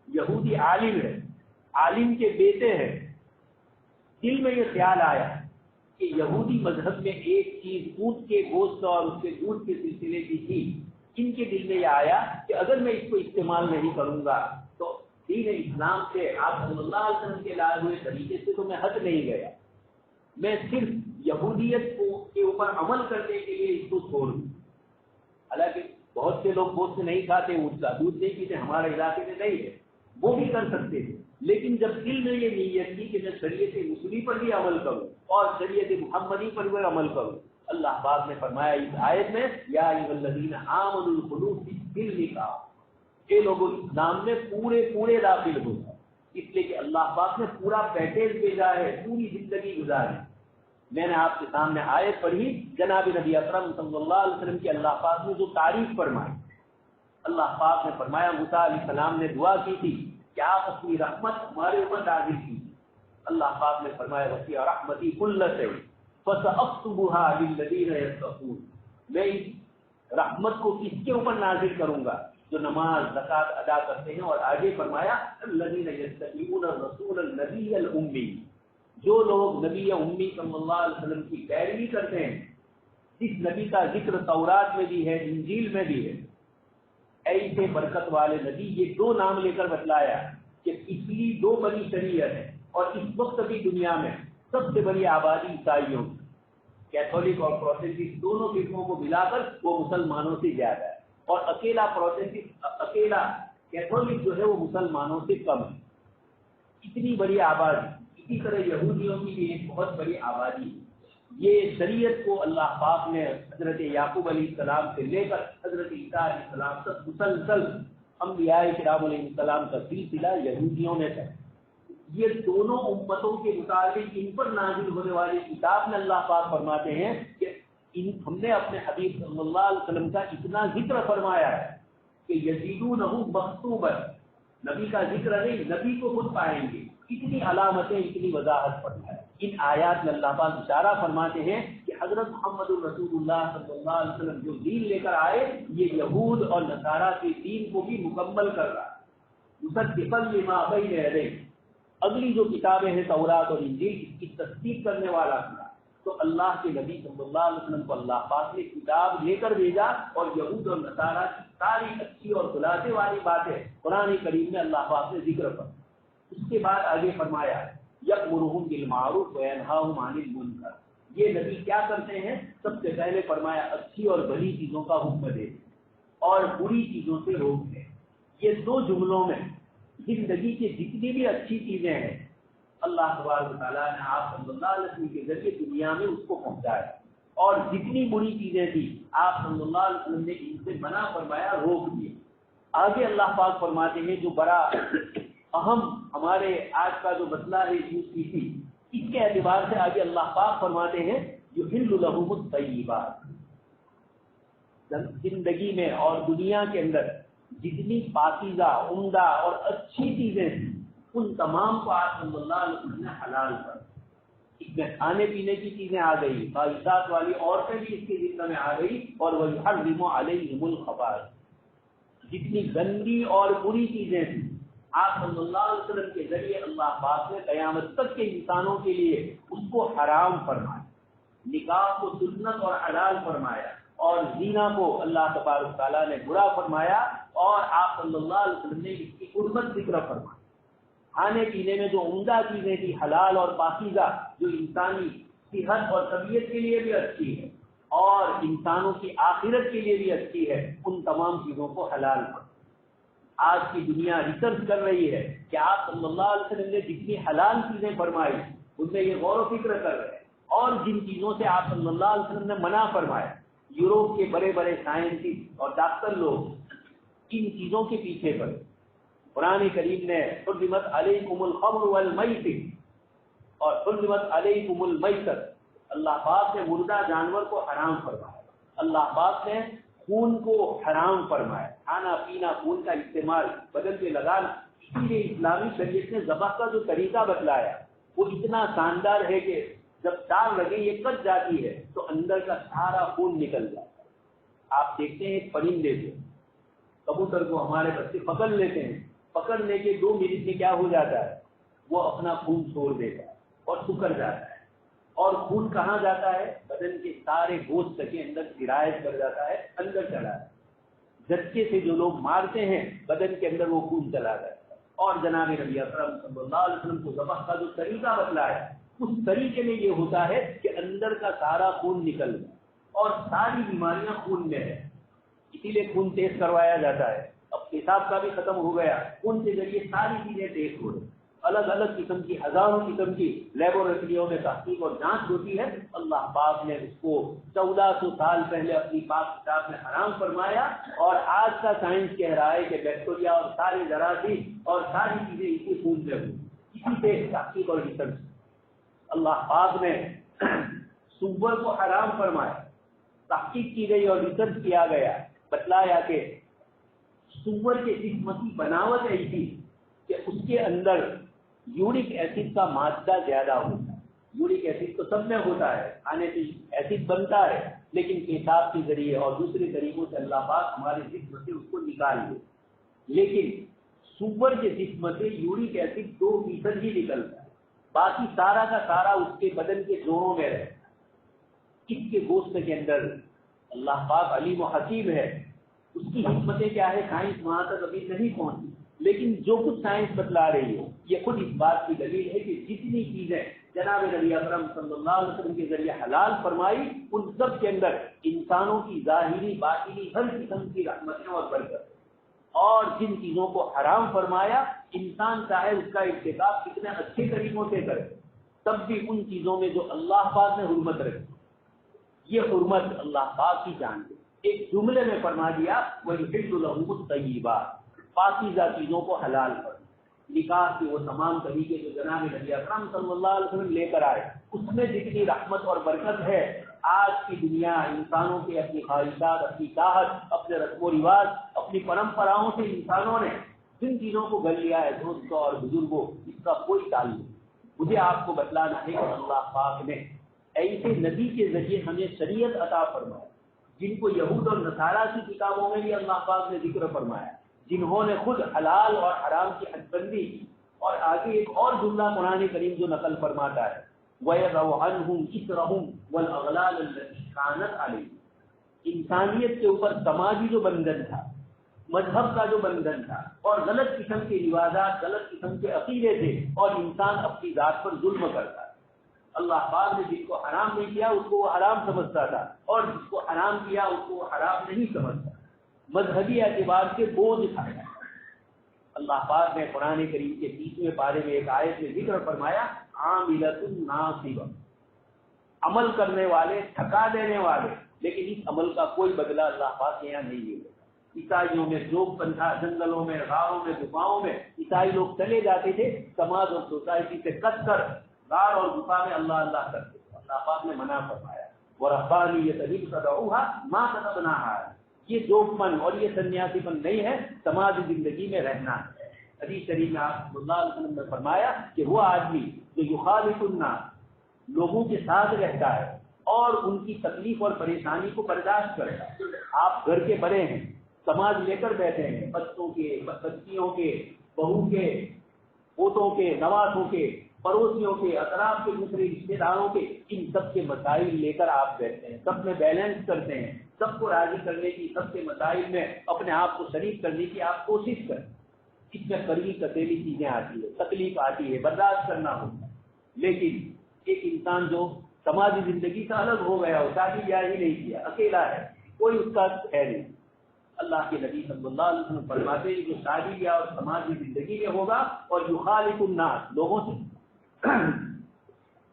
Speaker 2: یہودی عالم ہے، عالم کے بیٹے ہیں. دل میں یہ خیال آیا کہ یہودی مذہب میں ایک چیز اونٹ کے گوشت اور اس کے دودھ کے سلسلے کی تھی. ان کے دل میں یہ آیا کہ اگر میں اس کو استعمال نہیں کروں گا تو دین اسلام سے، آپ صلی اللہ علیہ وسلم کے لائے ہوئے طریقے سے تو میں ہٹ نہیں گیا، میں صرف یہودیت کے اوپر عمل کرنے کے لیے اس کو چھوڑ دوں. حالانکہ بہت سے لوگ گوشت نہیں کھاتے، اونٹ کا دودھ نہیں پیتے، ہمارے علاقے میں نہیں ہے، وہ بھی کر سکتے تھے. لیکن جب دل میں یہ نیت تھی کہ میں شریعت مسلم پر بھی عمل کروں اور شریعت محمدی پر بھی عمل کروں، اللہ پاک نے فرمایا اس آیت میں یا ایھا الذین آمنوا ادخلوا فی السلم کافۃ، اے لوگوں اسلام میں پورے داخل ہو. اس لیے کہ اللہ پاک نے پورا پیکیج بھیجا ہے پوری زندگی گزارنے. میں نے آپ کے سامنے آیت پڑھی جناب نبی اکرم صلی اللہ علیہ وسلم کی اللہ پاک نے جو تعریف فرمائی. اللہ پاک نے فرمایا موسیٰ علیہ السلام نے دعا کی تھی کہ آپ اپنی رحمت ہمارے اوپر نازل کیجیے. اللہ پاک نے فرمایا وسیع رحمتی کل شیء فسأکتبها للذین یتقون، میں اس رحمت کو کس کے اوپر نازل کروں گا؟ جو نماز زکات ادا کرتے ہیں. اور آگے فرمایا الذین یتبعون الرسول النبی الامی، جو لوگ نبی امی صلی اللہ علیہ وسلم کی پیروی کرتے ہیں، جس نبی کا ذکر تورات میں بھی ہے انجیل میں بھی ہے، ایسے برکت والے نبی. یہ دو نام لے کر بتلایا کہ پچھلی دو بڑی شریعت ہے اور اس وقت بھی دنیا میں سب سے بڑی آبادی عیسائیوں کی، کیتھولک اور پروٹسٹنٹ دونوں فرقوں کو ملا کر وہ مسلمانوں سے زیادہ ہے، اور اکیلا کیتھولک جو ہے وہ مسلمانوں سے کم ہے. اتنی بڑی آبادی. اسی طرح یہودیوں کی بھی ایک بہت بڑی آبادی ہے. یہ شریعت کو اللہ پاک نے حضرت یعقوب علیہ السلام سے لے کر حضرت عیسیٰ علیہ السلام تک مسلسل انبیاء کرام علیہ السلام کا سلسلہ یہودیوں نے تھا. یہ دونوں امتوں کے مطابق ان پر نازل ہونے والی کتاب میں اللہ پاک فرماتے ہیں کہ ہم نے اپنے حبیب صلی اللہ علیہ وسلم کا اتنا ذکر فرمایا ہے کہ یزیدونہ مکتوبا، نبی کا ذکر نہیں، نبی کو خود پائیں گے. اتنی علامتیں، اتنی وضاحت فرمایا. ان آیات میں اللہ پاک اشارہ فرماتے ہیں کہ حضرت محمد الرسول اللہ صلی اللہ علیہ وسلم جو دین لے کر آئے یہ یہود اور نصارہ کے دین کو بھی مکمل کر رہا ہے. مصدقا لما بین یدیہ، اگلی جو کتابیں ہیں تورات اور انجیل، اس کی تصدیق کرنے والا تھا. تو اللہ کے نبی صلی اللہ علیہ وسلم کو اللہ پاک نے کتاب لے کر بھیجا اور یہود اور نصارہ کی ساری اچھی اور خلاصے والی باتیں قرآن کریم میں اللہ پاک نے ذکر کر. اس کے بعد آگے فرمایا یأمرهم بالمعروف وینہاہم عن المنکر، یہ نبی کیا کرتے ہیں؟ سب سے پہلے فرمایا اچھی اور بھلی چیزوں کا حکم دے اور بری چیزوں سے روک دے. یہ دو جملوں میں زندگی کی جتنی بھی اچھی چیزیں ہیں اللہ تبارک و تعالیٰ نے آپ صلی اللہ علیہ وسلم کے ذریعے دنیا میں اس کو پہنچایا، اور جتنی بری چیزیں تھیں آپ صلی اللہ علیہ وسلم نے ان سے منع فرمایا، روک دیے. آگے اللہ پاک فرماتے ہیں جو بڑا اہم ہمارے آج کا جو مسئلہ ہے UCC، اس کے اعتبار سے آگے اللہ پاک فرماتے ہیں یحل لہم الطیبات، زندگی میں اور دنیا کے اندر جتنی پاکیزہ، عمدہ اور اچھی چیزیں تھیں ان تمام کو آپ صلی اللہ علیہ وسلم نے حلال کر، اس میں کھانے پینے کی چیزیں آ گئی، خواہشات والی عورتیں بھی اس کے ذکر میں آ گئی، اور وَيُحَرِّمُ عَلَيْهِمُ الْخَبَائِثَ، جتنی گندی اور بری چیزیں تھیں آپ صلی اللہ علیہ وسلم کے ذریعے اللہ پاک نے قیامت تک کے انسانوں کے لیے اس کو حرام فرمایا، نکاح کو سنت اور حلال فرمایا، اور زنا کو اللہ تبارک تعالیٰ نے برا فرمایا، اور آپ صلی اللہ علیہ وسلم نے اس کی حرمت ذکر فرمایا۔ کھانے پینے میں جو عمدہ چیزیں تھی حلال اور پاکیزہ، جو انسانی صحت اور طبیعت کے لیے بھی اچھی ہے اور انسانوں کی آخرت کے لیے بھی اچھی ہے، ان تمام چیزوں کو حلال فرمایا۔ آج کی دنیا ریسرچ کر رہی ہے کہ آپ صلی اللہ علیہ وسلم نے جتنی حلال چیزیں فرمائی ان میں یہ غور و فکر کر رہے ہیں، اور جن چیزوں سے آپ صلی اللہ علیہ وسلم نے منع فرمایا، یوروپ کے بڑے بڑے سائنسسٹ اور ڈاکٹر لوگ ان چیزوں کے پیچھے پڑے۔ قرآن کریم نے حرمت علیکم الخمر والمیسر اور حرمت علیکم المیسر، اللہ پاک نے مردہ جانور کو حرام فرمایا، اللہ پاک نے خون کو حرام فرمایا، کھانا پینا خون کا استعمال بدن پہ لگانا، اسی لیے اسلامی شریعت نے ذبح کا جو طریقہ بتلایا وہ اتنا شاندار ہے کہ جب تار لگے یہ کٹ جاتی ہے تو اندر کا سارا خون نکل جاتا ہے۔ آپ دیکھتے ہیں ایک پرندے سے، کبوتر کو ہمارے بچے پکڑ لیتے ہیں، پکڑنے کے 2 منٹ میں کیا ہو جاتا ہے، وہ اپنا خون چھوڑ دیتا ہے اور سکڑ جاتا ہے، اور خون کہاں جاتا ہے، بدن کے سارے گوشت کے اندر سرایت کر جاتا ہے، اندر چلا جاتا ہے۔ جھٹکے سے جو لوگ مارتے ہیں بدن کے اندر وہ خون چلا جاتا ہے، اور جناب نبی اکرم صلی اللہ علیہ وسلم کو ذبح کا جو طریقہ بتلایا اس طریقے میں یہ ہوتا ہے کہ اندر کا سارا خون نکل جائے، اور ساری بیماریاں خون میں ہے، اسی لیے خون ٹیسٹ کروایا جاتا ہے۔ اب پیشاب کا بھی ختم ہو گیا، خون کے ذریعے ساری چیزیں ٹیسٹ ہو رہی، الگ الگ قسم کی ہزاروں قسم کی لیبورٹریوں میں تحقیق اور جانچ ہوتی ہے۔ اللہ پاک نے اس کو 1400 سال پہلے اپنی پاک کتاب میں حرام فرمایا، اور آج کا سائنس کہہ رہا ہے کہ بیکٹیریا اور سارے جراثیم اور ساری چیزیں اسی خون میں ہوئی، اسی سے تحقیق اور ریسرچ۔ اللہ پاک نے سور کو حرام فرمایا، تحقیق کی گئی اور ریسرچ کیا گیا، بتلایا کہ سور کے جسم کی بناوٹ ایسی کہ اس کے اندر یورک ایسڈ کا مادہ زیادہ ہوتا ہے۔ یورک ایسڈ تو سب میں ہوتا ہے، کھانے سے ایسڈ بنتا ہے، لیکن پیشاب کے ذریعے اور دوسرے طریقوں سے اللہ پاک ہمارے جسم سے اس کو نکال دے، لیکن سور کے جسم سے یورک ایسڈ 2% ہی نکلتا ہے، باقی سارا کا سارا اس کے بدن کے جوڑوں میں رہتا ہے۔ اس کے گوشت کے اندر اللہ پاک علیم و حکیم ہے، اس کی حکمتیں کیا ہے سائنس وہاں تک ابھی نہیں پہنچی، لیکن جو کچھ سائنس بتلا رہی ہے یہ خود اس بات کی دلیل ہے کہ جتنی چیزیں جناب نبی اکرم صلی اللہ علیہ وسلم کے ذریعے حلال فرمائی ان سب کے اندر انسانوں کی ظاہری باطنی ہر قسم کی رحمتیں اور برکتیں، اور جن چیزوں کو حرام فرمایا انسان چاہے اس کا ارتکاب کتنے اچھے طریقوں سے کرے تب بھی ان چیزوں میں جو اللہ پاک نے حرمت رکھی، یہ حرمت اللہ پاک کی جان دے۔ ایک جملے میں فرما دیا وَيُحِلُّ لَهُمُ الطَّيِّبَاتِ، پاکیزہ چیزوں کو حلال کر۔ نکاح کے وہ تمام طریقے جو جناب نبی اکرم صلی اللہ علیہ وسلم لے کر آئے اس میں جتنی رحمت اور برکت ہے، آج کی دنیا انسانوں کے اپنی خواہشات، اپنی چاہت، اپنے رسم و رواج، اپنی پرمپراؤں سے انسانوں نے جن چیزوں کو گل لیا ہے، دوستوں اور بزرگوں، اس کا کوئی تعلق نہیں۔ مجھے آپ کو بتلانا ہے کہ اللہ پاک نے ایسے نبی کے ذریعے ہمیں شریعت عطا فرمایا جن کو یہود اور نصارہ کی کتابوں میں بھی اللہ پاک نے ذکر فرمایا، جنہوں نے خود حلال اور حرام کی حد بندی کی۔ اور آگے ایک اور جملہ قرآن کریم جو نقل فرماتا ہے وَيَضَعُ عَنْهُمْ إِثْرَهُمْ وَالْأَغْلَالَ الَّتِي كَانَتْ عَلَيْهِمْ، انسانیت کے اوپر سماجی جو بندھن تھا، مذہب کا جو بندھن تھا، اور غلط قسم کے رواجات، غلط قسم کے عقیدے تھے، اور انسان اپنی ذات پر ظلم کرتا ہے۔ اللہ پاک نے جس کو حرام نہیں کیا اس کو وہ حرام سمجھتا تھا، اور جس کو حرام کیا اس کو وہ حرام نہیں سمجھتا، مذہبی اعتبار سے بوجھ اٹھایا۔ اللہ پاک نے قرآن کریم کے 30ویں پارے میں ایک آیت میں ذکر فرمایا عاملۃ ناصبہ، عمل کرنے والے، تھکا دینے والے، لیکن اس عمل کا کوئی بدلہ اللہ پاک کے یہاں نہیں ہے۔ عیسائیوں میں جوگ بندھا، جنگلوں میں، غاروں میں، گفاؤں میں، اس عیسائی لوگ چلے جاتے تھے سماج اور سوسائٹی سے کٹ کر غار اور غفا میں اللہ اللہ کرتے تھے. اللہ پاک نے منع فرمایا وَرَهْبَانِيَّةً ابْتَدَعُوهَا مَا كَتَبْنَاهَا. یہ دوپن اور یہ سنیاسی پن نہیں ہے، سماجی زندگی میں رہنا ہے. حدیث شریف میں آپ صلی اللہ علیہ وسلم نے فرمایا کہ وہ آدمی جو یخالط الناس لوگوں کے ساتھ رہتا ہے اور ان کی تکلیف اور پریشانی کو برداشت کرتا ہے. آپ گھر کے بڑے ہیں، سماج لے کر بیٹھے ہیں، بچوں کے، بچیوں کے، بہو کے، پوتوں کے، نوازوں کے، پڑوسیوں کے، اطراف کے دوسرے رشتے داروں کے، ان سب کے مسائل لے کر آپ بیٹھتے ہیں، سب میں بیلنس کرتے ہیں، سب کو راضی کرنے کی، سب کے مسائل میں اپنے آپ کو شریک کرنے کی آپ کوشش کریں. اس میں کڑوی کتیلی چیزیں آتی ہے، تکلیف آتی ہے، برداشت کرنا ہوتا ہے. لیکن ایک انسان جو سماجی زندگی سے الگ ہو گیا ہو، شادی بیاہ ہی نہیں کیا، اکیلا ہے، کوئی اس کا ہے نہیں، اللہ کے نبی صلی اللہ علیہ وسلم فرماتے ہیں جو شادی بیاہ اور سماجی زندگی میں ہوگا اور یخالط الناس لوگوں سے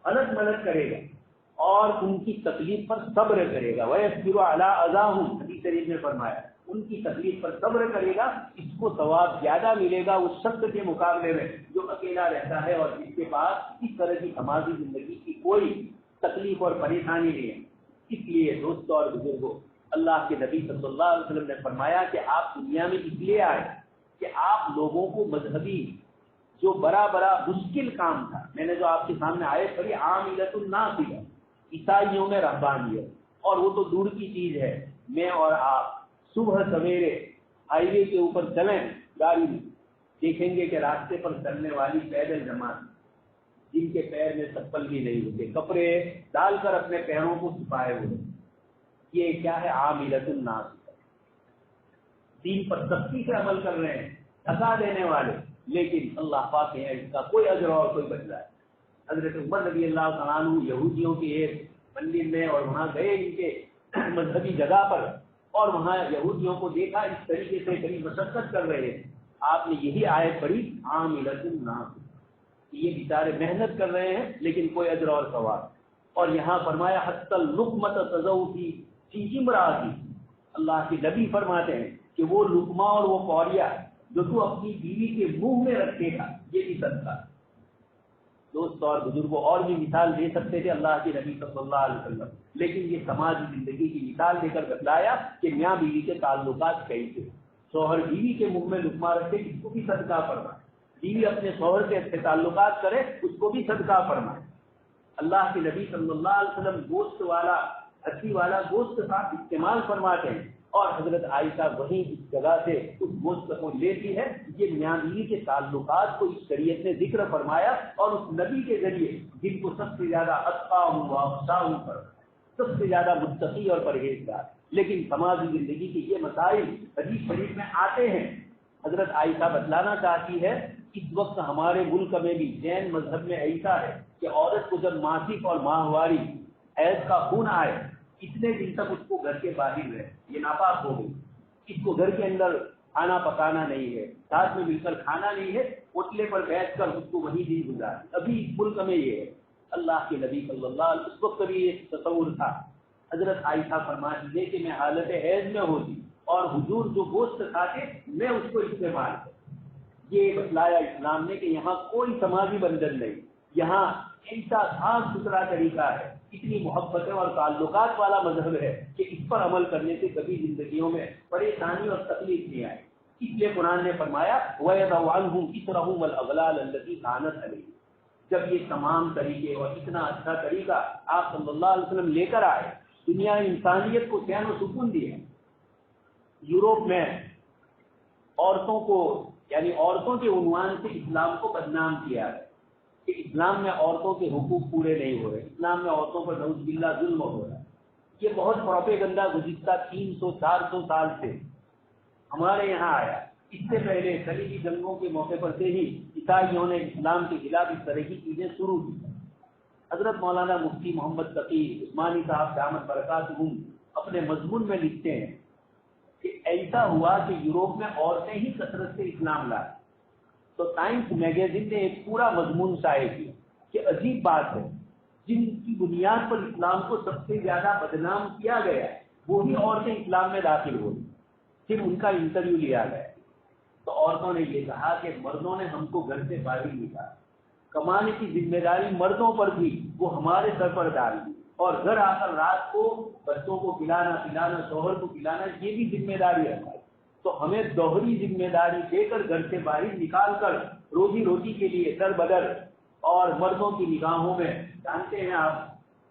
Speaker 2: الگ ملگ کرے گا اور ان کی تکلیف پر صبر کرے گا، وَيَصْبِرُ عَلَىٰ أَذَاهُمْ حدیث شریف میں فرمایا ان کی تکلیف پر صبر کرے گا، اس کو ثواب زیادہ ملے گا اس شخص کے مقابلے میں جو اکیلا رہتا ہے اور جس کے پاس اس طرح کی سماجی زندگی کی کوئی تکلیف اور پریشانی نہیں ہے. اس لیے دوستوں اور بزرگوں، اللہ کے نبی صلی اللہ علیہ وسلم نے فرمایا کہ آپ دنیا میں اس لیے آئے کہ آپ لوگوں کو مذہبی جو بڑا بڑا مشکل کام تھا، میں نے جو آپ کے سامنے آیت پڑھی عاملۃ الناصبہ، عیسائیوں میں رہبانیت، اور وہ تو دور کی چیز ہے. میں اور آپ صبح سویرے ہائی وے کے اوپر چلیں گاڑی میں، دیکھیں گے کہ راستے پر چلنے والی پیدل جماعت جن کے پیر میں چپل بھی نہیں ہوتے، کپڑے ڈال کر اپنے پیروں کو چھپائے ہوئے، یہ کیا ہے؟ عاملۃ الناس، دین پر سختی سے عمل کر رہے ہیں، تھکا دینے والے، لیکن اللہ پاک ہے اس کا کوئی اجر اور کوئی بدلہ ہے. حضرت عمر رضی اللہ تعالیٰ عنہ یہودیوں کے ایک مندر میں اور وہاں گئے ان کے مذہبی جگہ پر، اور وہاں یہودیوں کو دیکھا اس طریقے سے کبھی مشقت کر رہے ہیں. آپ نے یہی آیت پڑھی عاملۃ الناس، یہ بیچارے محنت کر رہے ہیں لیکن کوئی اجر اور ثواب. اور یہاں فرمایا حتی اللقمۃ تضع فی امرأتی، اللہ کے نبی فرماتے ہیں کہ وہ لقمہ اور وہ قوریہ جو تو اپنی بیوی کے منہ میں رکھے گا یہ بھی صدقہ. دوستوں اور بزرگوں اور بھی مثال دے سکتے تھے اللہ کے نبی صلی اللہ علیہ وسلم، لیکن یہ سماجی زندگی کی مثال دے کر بتلایا کہ میاں بیوی کے تعلقات کیسے. شوہر بیوی کے منہ میں لقمہ رکھے اس کو بھی صدقہ فرمائے، بیوی اپنے شوہر سے اچھے تعلقات کرے اس کو بھی صدقہ فرمائے. اللہ کے نبی صلی اللہ علیہ وسلم گوشت والا، ہڈی والا گوشت کا استعمال فرماتے ہیں، اور حضرت عائشہ وہیں اس جگہ سے اس گوشت کو لیتی ہے. یہ میاں بیوی کے تعلقات کو اس شریعت نے ذکر فرمایا، اور اس نبی کے ذریعے جن کو سب سے زیادہ اتقیٰ و اخشیٰ پر، سب سے زیادہ متقی اور پرہیزگار، لیکن سماجی زندگی کے یہ مسائل حدیث شریف میں آتے ہیں. حضرت عائشہ بتلانا چاہتی ہے اس وقت ہمارے ملک میں بھی جین مذہب میں ایسا ہے کہ عورت کو جب ماسک اور ماہواری حیض کا خون آئے اتنے دن تک اس کو گھر کے باہر رہے، یہ ناپاک ہو گئی. اس کو گھر کے اندر کھانا پکانا نہیں ہے، ساتھ میں مل کر کھانا نہیں ہے، اوٹلے پر بیٹھ کر اس کو وہی دن گزارے. ابھی اس ملک میں یہ ہے. اللہ کے نبی صلی اللہ علیہ وسلم اس وقت بھی یہ تصور تھا. حضرت عائشہ فرماتی ہے کہ میں حالت حیض میں ہوتی اور حضور جو گوشت کھاتے میں اس کو استعمال کرتا. یہ بتلایا اسلام نے کہ یہاں کوئی سماجی بندھن نہیں، یہاں ایسا صاف ستھرا طریقہ ہے، اتنی محبتیں اور تعلقات والا مذہب ہے کہ اس پر عمل کرنے سے کبھی زندگیوں میں پریشانی اور تکلیف نہیں آئے. اس لیے قرآن نے فرمایا وَيَضَعُ عَنْهُمْ إِصْرَهُمْ وَالْأَغْلَالَ الَّتِي كَانَتْ عَلَيْهِمْ. جب یہ تمام طریقے اور اتنا اچھا طریقہ آپ صلی اللہ علیہ وسلم لے کر آئے، دنیا انسانیت کو چین و سکون دیا. یوروپ میں عورتوں کو، یعنی عورتوں کے عنوان سے اسلام کو بدنام کیا ہے کہ اسلام میں عورتوں کے حقوق پورے نہیں ہو رہے، اسلام میں عورتوں پر نعوذ باللہ ظلم ہو رہا ہے. یہ بہت پروپیگنڈا گزشتہ 300-400 سال سے ہمارے یہاں آیا. اس سے پہلے صلیبی جنگوں کے موقع پر سے ہی عیسائیوں نے اسلام کے خلاف اس طرح کی چیزیں شروع کی. حضرت مولانا مفتی محمد تقی عثمانی صاحب دامت برکاتہم اپنے مضمون میں لکھتے ہیں کہ ایسا ہوا کہ یوروپ میں عورتیں ہی کثرت سے اسلام لائیں. تو ٹائمز میگزین نے ایک پورا مضمون شائع کیا کہ عجیب بات ہے، جن کی بنیاد پر اسلام کو سب سے زیادہ بدنام کیا گیا ہے وہی عورتیں اسلام میں داخل ہوئی. پھر ان کا انٹرویو لیا گیا. تو عورتوں نے یہ کہا کہ مردوں نے ہم کو گھر سے باہر نکالا، کمانے کی ذمہ داری مردوں پر تھی، وہ ہمارے سر پر ڈال دی، اور گھر آ کر رات کو بچوں کو پلانا، شوہر کو پلانا، یہ بھی ذمہ داری ہے۔ تو ہمیں دوہری ذمہ داری دے کر گھر سے باہر نکال کر روزی روٹی کے لیے در بدر، اور مردوں کی نگاہوں میں جانتے ہیں آپ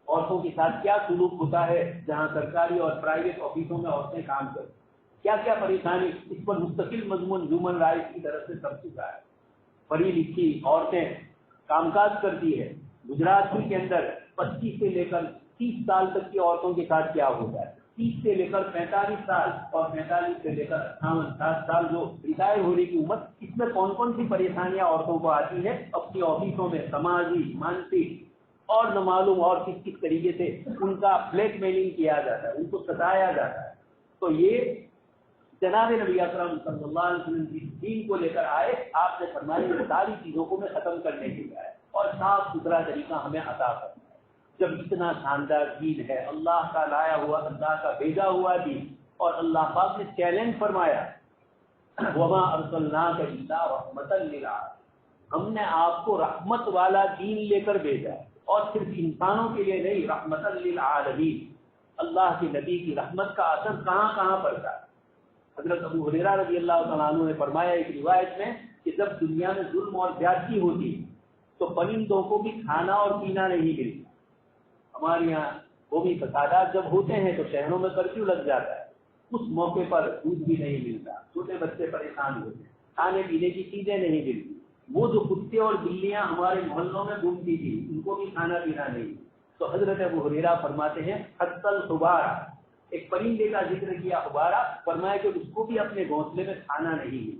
Speaker 2: عورتوں کے ساتھ کیا سلوک ہوتا ہے جہاں سرکاری اور پرائیویٹ آفسوں میں عورتیں کام کرتی، کیا کیا پریشانی، اس پر مستقل مضمون ہیومن رائٹس کی طرف سے سب چکا ہے۔ پڑھی لکھی عورتیں کام کاج کرتی ہے، گجرات کے اندر 25 سے لے کر 30 سال تک کی عورتوں کے ساتھ کیا ہوتا ہے، 30 سے لے کر 45 سال اور 45 سے لے کر 58 60 سال جو ریٹائر ہونے کی عمر، اس میں کون کون سی پریشانیاں عورتوں کو آتی ہے اپنی آفسوں میں، سماجی، مانسک اور نہ معلوم اور کس طریقے سے ان کا بلیک میلنگ کیا جاتا ہے، ان کو ستایا جاتا ہے۔ تو یہ جناب نبی اکرم صلی اللہ علیہ وسلم جس دین کو لے کر آئے، آپ نے فرمایا ان ساری چیزوں کو میں ختم کرنے کے لیے آئے اور صاف ستھرا طریقہ ہمیں عطا کرنا ہے۔ جب اتنا شاندار دین ہے، اللہ کا لایا ہوا، اللہ کا بھیجا ہوا دین، اور اللہ پاک نے چیلنج فرمایا وما ارسلناک الا رحمۃ للعالمین، ہم نے آپ کو رحمت والا دین لے کر بھیجا ہے، اور صرف انسانوں کے لیے نہیں، رحمۃ للعالمین۔ اللہ کے نبی کی رحمت کا اثر کہاں کہاں پڑتا ہے۔ حضرت ابو ہریرہ رضی اللہ تعالیٰ عنہ نے فرمایا ایک روایت میں کہ جب دنیا میں ظلم اور زیادتی ہوتی تو پرندوں کو بھی کھانا اور پینا نہیں ملتا۔ ہمارے یہاں قومی فسادات جب ہوتے ہیں تو شہروں میں کرفیو لگ جاتا ہے، اس موقع پر دودھ بھی نہیں ملتا، چھوٹے بچے پریشان ہوتے ہیں، کھانے پینے کی چیزیں نہیں ملتی، وہ جو کتے اور بلیاں ہمارے محلوں میں گھومتی تھی ان کو بھی کھانا پینا نہیں۔ تو حضرت ابو ہریرہ فرماتے ہیں حتی الحبارہ، ایک پرندے کا ذکر کیا حبارہ، فرمایا کہ اس کو بھی اپنے گھونسلے میں کھانا نہیں ہے۔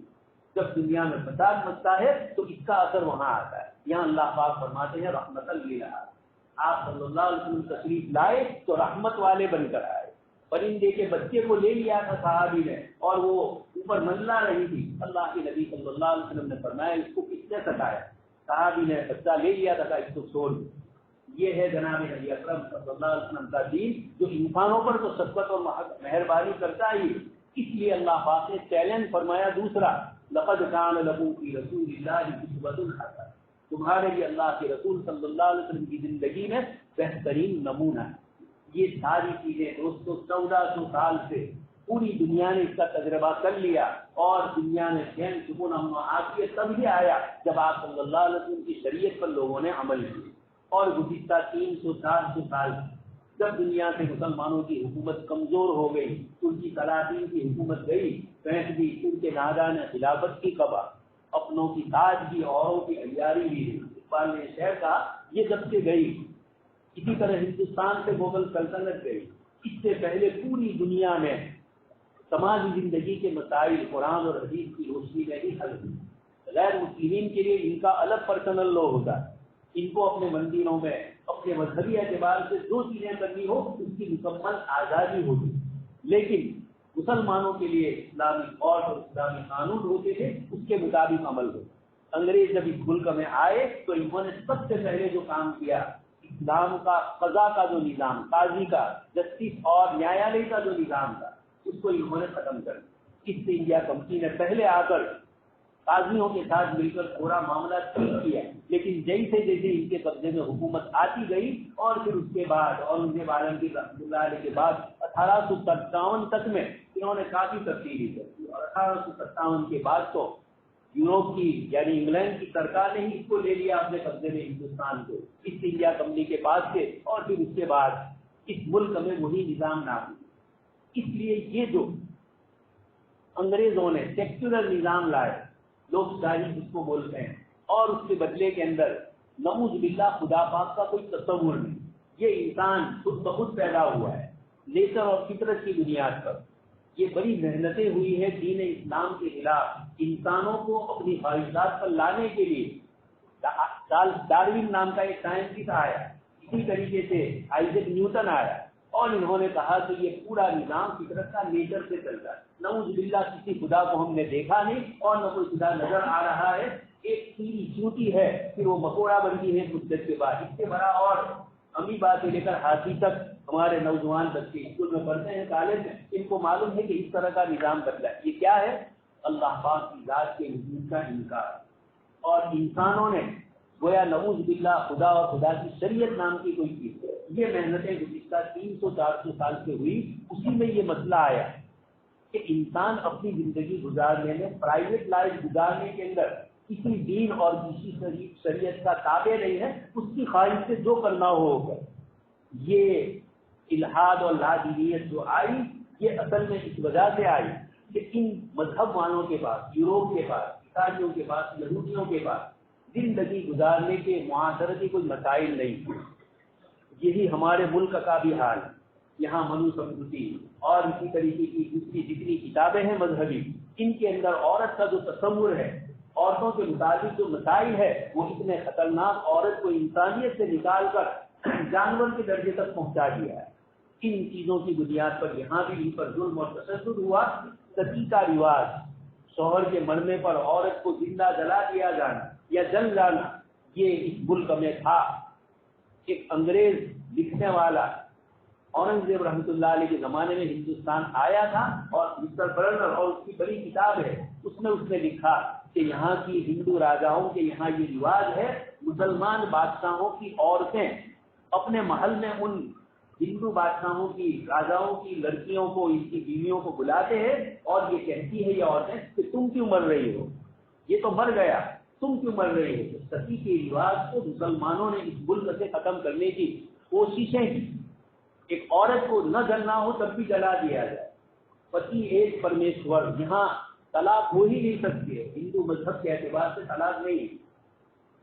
Speaker 2: جب دنیا میں فساد مچتا ہے تو اس کا اثر وہاں آتا ہے۔ یہاں اللہ پاک فرماتے ہیں رحمت للعالمین، آپ صلی اللہ علیہ وسلم تشریف لائے تو رحمت والے بن کر آئے۔ پرندے کے بچے کو لے لیا تھا صحابی نے، اور وہ اوپر منڈلا رہی تھی، اللہ کے نبی صلی اللہ علیہ وسلم نے فرمایا اس کو کس نے ستایا؟ صحابی نے بچہ لے لیا تھا، اس کو چھوڑ دو۔ یہ ہے جناب نبی اکرم صلی اللہ علیہ وسلم کا دین، جو انسانوں پر تو شفقت اور مہربانی کرتا ہی، اس لیے اللہ پاک نے چیلنج فرمایا دوسرا، لقد کان لکم فی رسول اللہ اسوۃ حسنہ، تمہارے لیے اللہ کے رسول صلی اللہ علیہ وسلم کی زندگی میں بہترین نمونہ ہے۔ یہ ساری چیزیں دوستو 1400 سال سے پوری دنیا نے اس کا تجربہ کر لیا، اور دنیا میں چین سکون امن و عافیت تب ہی آیا جب آپ صلی اللہ علیہ وسلم کی شریعت پر لوگوں نے عمل کیا۔ اور گزشتہ 300-400 سال جب دنیا سے مسلمانوں کی حکومت کمزور ہو گئی، ان کی سلاطین کی حکومت گئی، بیٹھ بھی ان کے نادان خلافت کی قبا، اپنوں کی تاج بھی، اوروں کی عیاری بھی، اقبال نے شہر کا یہ جب سے گئی، اسی طرح ہندوستان سے مغل سلطنت گئی، اس سے پہلے پوری دنیا میں سماجی زندگی کے مسائل قرآن اور حدیث کی روشنی میں ہی حل ہوئی۔ غیر مسلمین کے لیے ان کا الگ پرسنل لا ہوتا ہے، ان کو اپنے مندروں میں اپنے مذہبی اعتبار سے جو چیزیں کرنی ہو اس کی مکمل آزادی ہوتی، لیکن مسلمانوں کے لیے اسلامی اور اسلامی قانون ہوتے تھے، اس کے مطابق عمل ہو۔ انگریز جب اس ملک میں آئے تو انہوں نے سب سے پہلے جو کام کیا، اسلام کا قضا کا جو نظام، قاضی کا، جسٹس اور نیالے کا جو نظام تھا، اس کو انہوں نے ختم کر دیا۔ ایسٹ انڈیا کمپنی نے پہلے آ کر قاضیوں کے ساتھ مل کر پورا معاملہ ٹھیک کیا، لیکن جیسے جیسے ان کے قبضے میں حکومت آتی گئی، اور پھر اس کے بعد اورنگزیب عالمگیر رحمۃ اللہ علیہ کے بعد 1857 تک میں انہوں نے کافی تبدیلی کر دی، اور 1857 کے بعد تو یوروپ کی یعنی انگلینڈ کی سرکار نے ہی اس کو لے لیا اپنے قبضے میں ہندوستان کو، ایسٹ انڈیا کمپنی کے بعد سے، اور پھر اس کے بعد اس ملک میں وہی نظام نافذ۔ اس لیے یہ جو انگریزوں نے سیکولر نظام لائے، لوگ شاہی جس کو بولتے ہیں، اور اس کے بدلے کے اندر نعوذ باللہ خدا پاک کا کوئی تصور نہیں، یہ انسان خود بخود پیدا ہوا ہے نیچر اور فطرت کی بنیاد پر۔ یہ بڑی محنتیں ہوئی ہیں دین اسلام کے خلاف انسانوں کو اپنی خواہشات پر لانے کے لیے۔ ڈارون نام کا ایک سائنسسٹ آیا، اسی طریقے سے آئزیک نیوٹن آیا، اور انہوں نے کہا کہ یہ پورا نظام فطرت کا نیچر سے چلتا ہے۔ نعوذ باللہ کسی خدا کو ہم نے دیکھا نہیں، اور نہ کوئی خدا نظر آ رہا ہے، ایک چیڑی چونٹی ہے، پھر وہ مکوڑا بنتی ہے کچھ دیر کے بعد، اس سے بڑا اور امیبا سے لے کر ہاتھی تک ہمارے نوجوان بچے اسکول میں پڑھتے ہیں، کالج میں، ان کو معلوم ہے کہ اس طرح کا نظام بدلا ہے۔ یہ کیا ہے؟ اللہ پاک کی ذات کے وجود کا انکار، اور انسانوں نے گویا نعوذ باللہ خدا اور خدا کی شریعت نام کی کوئی چیز، یہ محنتیں گزشتہ 300-400 سال سے ہوئی، اسی میں یہ مسئلہ آیا کہ انسان اپنی زندگی گزارنے میں، پرائیویٹ لائف گزارنے کے اندر کسی دین اور کسی شریعت کا تابع نہیں ہے، اس کی خواہش سے جو کرنا ہوگا۔ یہ الحاد اور لادینیت جو آئی، یہ اصل میں اس وجہ سے آئی کہ ان مذہب والوں کے پاس، یوروپ کے پاس، عیسائیوں کے پاس، یہودیوں کے پاس زندگی گزارنے کے معاشرتی کوئی مسائل نہیں۔ یہی ہمارے ملک کا بھی حال، یہاں منو سمسکرتی اور اسی طریقے کی دوسری جتنی کتابیں ہیں مذہبی، ان کے اندر عورت کا جو تصور ہے، عورتوں کے متعلق جو مسائل ہے، وہ اتنے خطرناک، عورت کو انسانیت سے نکال کر جانور کے درجے تک پہنچا دیا ہے۔ ان چیزوں کی بنیاد پر یہاں بھی ان پر ظلم اور تشدد ہوا۔ ستی کا رواج، شوہر کے مرنے پر عورت کو زندہ جلا دیا جانا یا جل جانا، یہ اس ملک میں تھا۔ ایک انگریز لکھنے والا اورنگزیب رحمۃ اللہ علیہ کے زمانے میں ہندوستان آیا تھا، اور مسٹر برنر، اور اس کی بڑی کتاب ہے، اس نے لکھا کہ یہاں کی ہندو راجاؤں کے یہاں یہ رواج ہے، مسلمان بادشاہوں کی عورتیں اپنے محل میں ان ہندو بادشاہوں کی، راجاؤں کی لڑکیوں کو، ان کی بیویوں کو بلاتے ہیں، اور یہ کہتی ہے یہ عورتیں کہ تم کیوں مر رہی ہو، یہ تو مر گیا، تم کیوں مر رہی ہو۔ ستی کے رواج کو مسلمانوں نے اس ملک سے ختم کرنے کی کوششیں کی۔ ایک عورت کو نہ جلنا ہو تب بھی جلا دیا جائے۔ پتی ایک پرمیشور، یہاں طلاق ہو ہی نہیں سکتی ہے، ہندو مذہب کے اعتبار سے طلاق نہیں،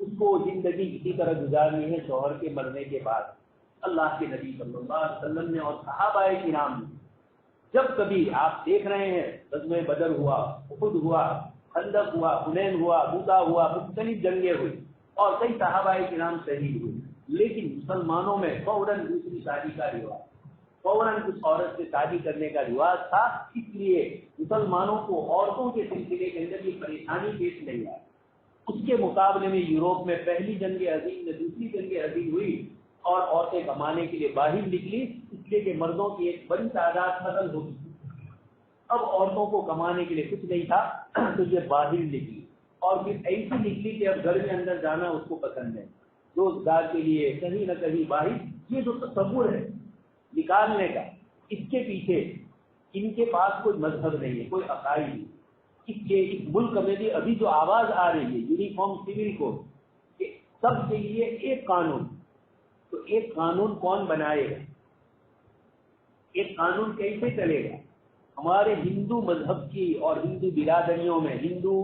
Speaker 2: اس کو زندگی اسی طرح گزارنی ہے شوہر کے مرنے کے بعد۔ اللہ کے نبی صلی اللہ علیہ وسلم نے اور صحابہ کرام نے، جب کبھی آپ دیکھ رہے ہیں غزوہ بدر ہوا، احد ہوا، خندق ہوا، حنین ہوا، موتا ہوا، مختلف جنگیں ہوئی اور کئی صحابہ کرام شہید ہوئے، لیکن مسلمانوں میں فوراً دوسری شادی کا رواج، فوراً اس عورت سے شادی کرنے کا رواج تھا۔ اس لیے مسلمانوں کو عورتوں کے سلسلے کے اندر یہ پریشانی پیش نہیں آئی۔ اس کے مقابلے میں یوروپ میں پہلی جنگ عظیم میں دوسری جنگ عظیم ہوئی، اور عورتیں کمانے کے لیے باہر نکلی، اس لیے کہ مردوں کی ایک بڑی تعداد قتل ہو گئی۔ اب عورتوں کو کمانے کے لیے کچھ نہیں تھا تو یہ باہر نکلی، اور پھر ایسی نکلی کہ اب گھر کے اندر جانا اس کو پسند ہے، روزگار کے لیے کہیں نہ کہیں باہر۔ یہ جو تصور ہے نکالنے کا، اس کے پیچھے ان کے پاس کوئی مذہب نہیں ہے، کوئی عقائد نہیں۔ اس لیے اس ملک میں بھی ابھی جو آواز آ رہی ہے یونیفارم سول کوڈ، کہ سب کے لیے ایک قانون، تو ایک قانون کون بنائے گا؟ ایک قانون کیسے چلے گا؟ ہمارے ہندو مذہب کی اور ہندو برادریوں میں، ہندو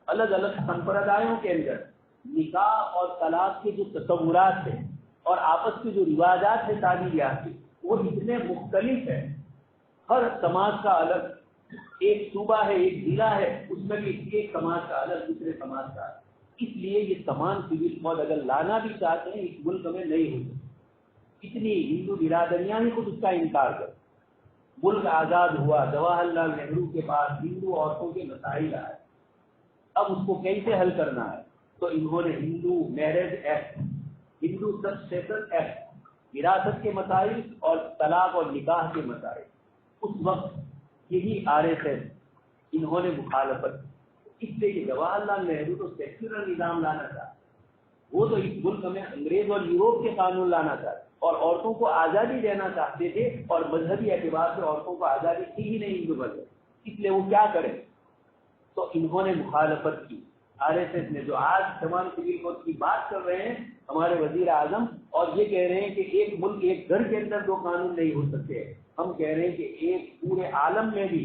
Speaker 2: الگ الگ سمپردایوں کے اندر نکاح اور طلاق کے جو تصورات ہیں اور آپس کے جو رواجات ہیں تعلیمات کے، وہ اتنے مختلف ہیں۔ ہر سماج کا الگ، ایک صوبہ ہے، ایک ضلع ہے، اس میں بھی ایک سماج کا الگ، دوسرے سماج کا الگ۔ اس لیے یہ تمام سول کوڈ اگر لانا بھی چاہتے ہیں اس ملک میں نہیں ہو سکتی۔ اتنی ہندو برادریاں ہی خود اس کا انکار کر۔ ملک آزاد ہوا، جواہر لال نہرو کے پاس ہندو عورتوں کے مسائل آئے، اب اس کو کیسے حل کرنا ہے؟ تو انہوں نے ہندو میرج ایکٹ، ہندو سکسیشن ایکٹ، وراثت کے مسائل اور طلاق اور نکاح کے مسائل، اس وقت یہی RSS انہوں نے مخالفت کی۔ اس لیے کہ جواہر لال نہرو تو سیکولر نظام لانا چاہتے، وہ تو اس ملک میں انگریز اور یوروپ کے قانون لانا چاہتے اور عورتوں کو آزادی دینا چاہتے تھے، اور مذہبی اعتبار سے عورتوں کو آزادی تھی ہی نہیں ہندو مذہب، اس لیے وہ کیا کریں؟ تو انہوں نے مخالفت کی۔ RSS نے جو آج تمام سول کوڈ کی بات کر رہے ہیں ہمارے وزیر اعظم، اور یہ کہہ رہے ہیں کہ ایک ملک ایک گھر کے اندر دو قانون نہیں ہو سکتے، ہم کہہ رہے ہیں کہ ایک پورے عالم میں بھی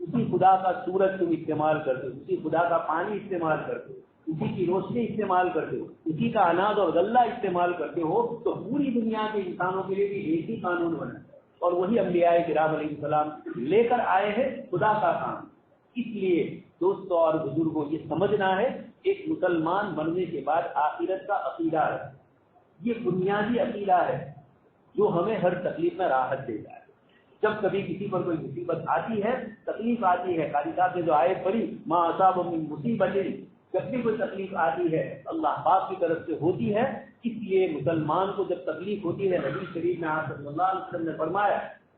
Speaker 2: اسی خدا کا سورج تم استعمال کرتے ہو، اسی خدا کا پانی استعمال کرتے ہو، اسی کی روشنی استعمال کرتے ہو، اسی کا اناج اور غلہ استعمال کرتے ہو، تو پوری دنیا کے انسانوں کے لیے بھی ایک ہی قانون بنا ہے، اور وہی انبیاء کرام علیہ السلام لے کر آئے ہیں خدا کا کام۔ اس لیے دوستوں اور بزرگوں یہ سمجھنا ہے، ایک مسلمان بننے کے بعد آخرت کا عقیدہ ہے، یہ بنیادی عقیدہ ہے جو ہمیں ہر تکلیف میں راحت دیتا ہے۔ جب کبھی کسی پر کوئی مصیبت آتی ہے، تکلیف آتی ہے، قاری صاحب نے جو آیت پڑھی ما اصاب من مصیبت، جب بھی کوئی تکلیف آتی ہے اللہ پاک کی طرف سے ہوتی ہے۔ اس لیے مسلمان کو جب تکلیف ہوتی ہے، نبی شریف میں آپ صلی اللہ علیہ وسلم نے فرمایا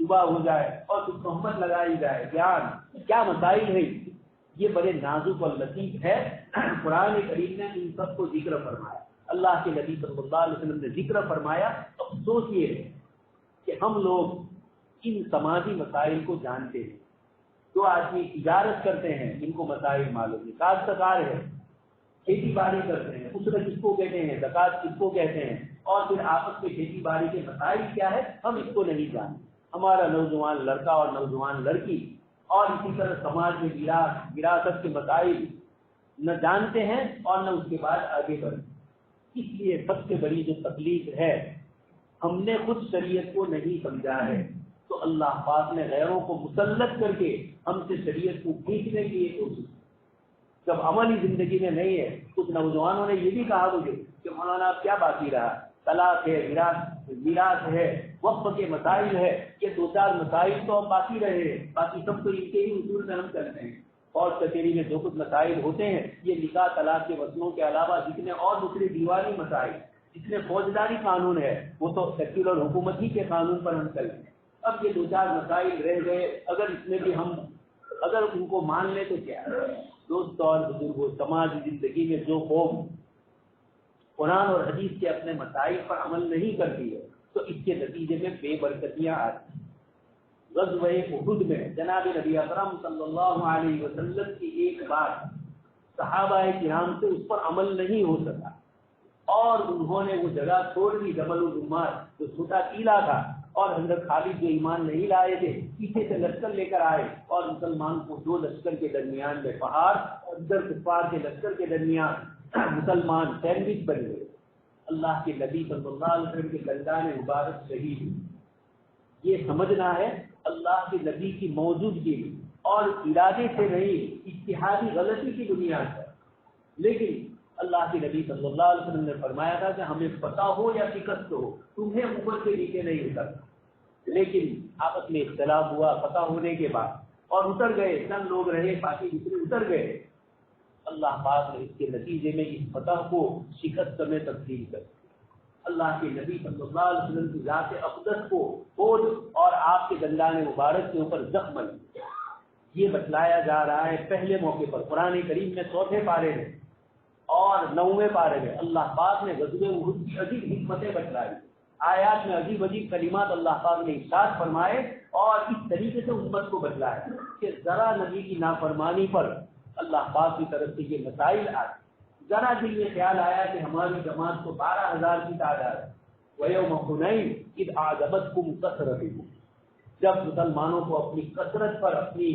Speaker 2: صبح ہو جائے اور کچھ تہمت لگائی جائے، کیا مسائل ہے، یہ بڑے نازک اور لطیف ہے۔ قرآن کریم نے ان سب کو ذکر فرمایا، اللہ کے نبی صلی اللہ علیہ وسلم نے ذکر فرمایا۔ افسوس یہ ہے کہ ہم لوگ ان سماجی مسائل کو جانتے ہیں۔ جو آدمی تجارت کرتے ہیں ان کو مسائل معلوم ہے، کاشتکار ہے، کھیتی باڑی کرتے ہیں، اسرت کس کو کہتے ہیں، زکوٰۃ کس کو کہتے ہیں، اور پھر آپس میں کھیتی باڑی کے مسائل کیا ہے، ہم اس کو نہیں جانتے۔ ہمارا نوجوان لڑکا اور نوجوان لڑکی اور اسی طرح سماج میں وراثت کے مسائل نہ جانتے ہیں اور نہ اس کے بعد آگے بڑھتے۔ اس لیے سب سے بڑی جو تکلیف ہے، ہم نے خود شریعت کو نہیں سمجھا ہے، تو اللہ پاک نے غیروں کو مسلط کر کے ہم سے شریعت کو کھینچنے کی یہ کوشش۔ جب عملی زندگی میں نہیں ہے، کچھ نوجوانوں نے یہ بھی کہا مجھے کہ مولانا اب کیا باقی رہا، طلاق ہے، میراث ہے، وقف کے مسائل ہے، یہ 2-4 مسائل تو اب باقی رہے ہیں، باقی سب تو ان کے ہی اصول سے ہم کرتے ہیں۔ اور کچہری میں جو کچھ مسائل ہوتے ہیں، یہ نکاح طلاق کے مسئلوں کے علاوہ جتنے اور دوسرے دیوانی مسائل، جتنے فوجداری قانون ہے، وہ تو سیکولر حکومت ہی کے قانون پر ہم چلتے ہیں۔ اب یہ 2-4 مسائل رہ گئے، اگر اس میں بھی ہم ان کو مان لیں تو کیا ہے؟ دوست اور بزرگوں، سماجی زندگی میں جو قوم قرآن اور حدیث کے اپنے مسائل پر عمل نہیں کرتی ہے تو اس کے نتیجے میں بے برکتیاں آتی ہیں۔ غزوہ احد میں جناب نبی اکرم صلی اللہ علیہ وسلم کی ایک بات صحابہ کرام سے اس پر عمل نہیں ہو سکا اور انہوں نے وہ جگہ چھوڑ دی، جبل الرمار، جو چھوٹا ٹیلا تھا، اور حضرت خالد جو ایمان نہیں لائے تھے پیچھے سے لشکر لے کر آئے اور مسلمان کو 2 لشکر کے درمیان میں پہاڑ اور ادھر کفار کے لشکر کے درمیان مسلمان سینڈوچ بن گئے۔ اللہ کے نبی صلی اللہ علیہ وسلم کے گردان مبارک شہید ہوئے۔ یہ سمجھنا ہے اللہ کے نبی کی موجودگی میں اور ارادے سے نہیں، اجتہادی غلطی کی بنیاد پر، لیکن اللہ کے نبی صلی اللہ علیہ وسلم نے فرمایا تھا کہ ہمیں پتہ ہو یا شکست ہو، تمہیں اوپر سے نیچے نہیں اترنا۔ لیکن آپس میں اختلاف ہوا پتہ ہونے کے بعد اور اتر گئے، چند لوگ رہے، باقی دوسرے اتر گئے۔ اللہ پاک نے اس کے نتیجے میں اس فتح کو شکست میں تبدیل کر دیا۔ اللہ کے نبی صلی اللہ علیہ وسلم کی ذات اقدس کو فوج اور آپ کے دندان مبارک کے اوپر زخم لگا۔ یہ بتلایا جا رہا ہے پہلے موقع پر قرآن کریم میں 4 پارے میں اور 9ویں پارے میں اللہ پاک نے غزوہ احد کی عجیب حکمتیں بتلائی، آیات میں عجیب عجیب کلمات اللہ پاک نے ارشاد فرمائے اور اس طریقے سے امت کو بتلایا کہ ذرا نبی کی نافرمانی پر اللہ پاک کی طرف سے یہ مسائل آئے۔ ذرا دل میں خیال آیا کہ ہماری جماعت کو 12,000 کی تعداد ہے، وَيَوْمَ حُنَيْنٍ إِذْ أَعْجَبَتْكُمْ كَثْرَتُكُمْ، جب مسلمانوں کو اپنی کثرت پر، اپنی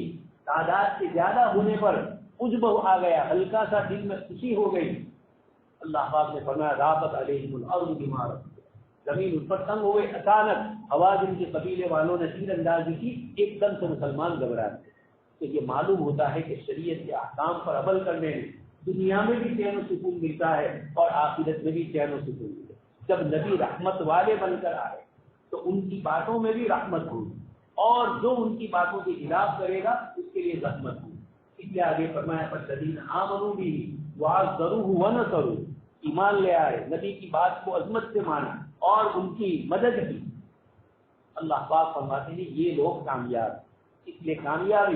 Speaker 2: تعداد سے زیادہ ہونے پر عجب آ گیا، ہلکا سا دل میں خوشی ہو گئی۔ اللہ پاک نے فرمایا ضاقت علیہم الارض بما رحبت، زمین ان پر تنگ ہو گئی۔ اچانک حوازن کے قبیلے والوں نے تیر اندازی کی، ایک دم سے مسلمان گھبرا گئے۔ تو یہ معلوم ہوتا ہے کہ شریعت کے احکام پر عمل کرنے میں دنیا میں بھی چین و سکون ملتا ہے اور آخرت میں بھی چین و سکون ملتا ہے۔ جب نبی رحمت والے بن کر آئے تو ان کی باتوں میں بھی رحمت ہوگی اور جو ان کی باتوں کے خلاف کرے گا اس کے لیے رحمت ہوگی۔ اس لیے آگے فرمایا فالذین آمنوا بہ وعزروہ ونصروہ، ایمان لے آئے، نبی کی بات کو عظمت سے مانا اور ان کی مدد کی۔ اللہ پاک فرماتے ہیں یہ لوگ کامیاب۔ اس لیے کامیابی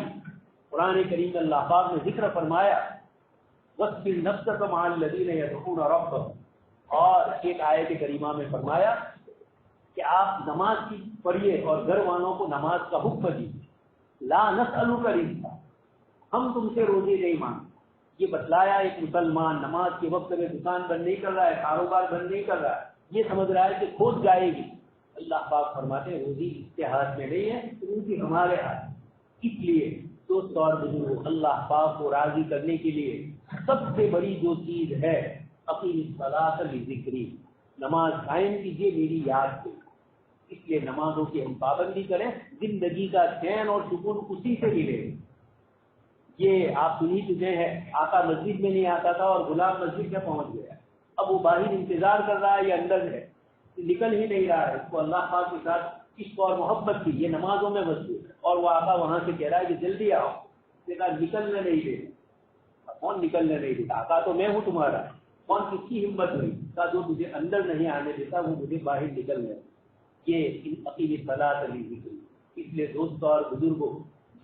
Speaker 2: قرآن کریم میں اللہ پاک نے ذکر فرمایا وَاصْبِرْ نَفْسَكَ مَعَ الَّذِينَ يَدْعُونَ رَبَّهُمْ، اور ایک آیت کریمہ میں فرمایا کہ آپ نماز کی پڑھیے اور گھر والوں کو نماز کا حکم دیجیے۔ لا نسألک رزقا، ہم تم سے روزی نہیں مانگتے۔ یہ بتلایا ایک مسلمان نماز کے وقت میں دکان بند نہیں کر رہا ہے، کاروبار بند نہیں کر رہا ہے، یہ سمجھ رہا ہے کہ کھوٹ جائے گی۔ اللہ پاک فرماتے ہیں روزی اس کے ہاتھ میں نہیں ہے، روزی ہمارے ہاتھ۔ اس لیے دوست اور بزرگوں، اللہ پاک کو راضی کرنے کے لیے سب سے بڑی جو چیز ہے اقیم الصلاۃ لذکری، نماز قائم کیجیے میری یاد سے۔ اس لیے نمازوں کی ہم پابندی کریں، زندگی کا چین اور سکون اسی سے ملے۔ یہ آپ سنی چکے ہیں، آقا مسجد میں نہیں آتا تھا اور غلام مسجد میں پہنچ گیا، اب وہ باہر انتظار کر رہا ہے، یہ اندر ہے، نکل ہی نہیں رہا ہے۔ اس کو اللہ پاک کے ساتھ عشق اور محبت کی، یہ نمازوں میں مصروف ہے، اور وہ آقا وہاں سے کہہ رہا ہے کہ جلدی آؤ، کہا نکلنے نہیں دے۔ کون نکلنے نہیں دیتا؟ آقا تو میں ہوں تمہارا، کون کس کی ہمت ہوئی؟ کہا جو تجھے اندر نہیں آنے دیتا وہ مجھے باہر نکلنے۔ یہ عقیم الصلاۃ لذکری، اس لیے دوستوں اور بزرگوں،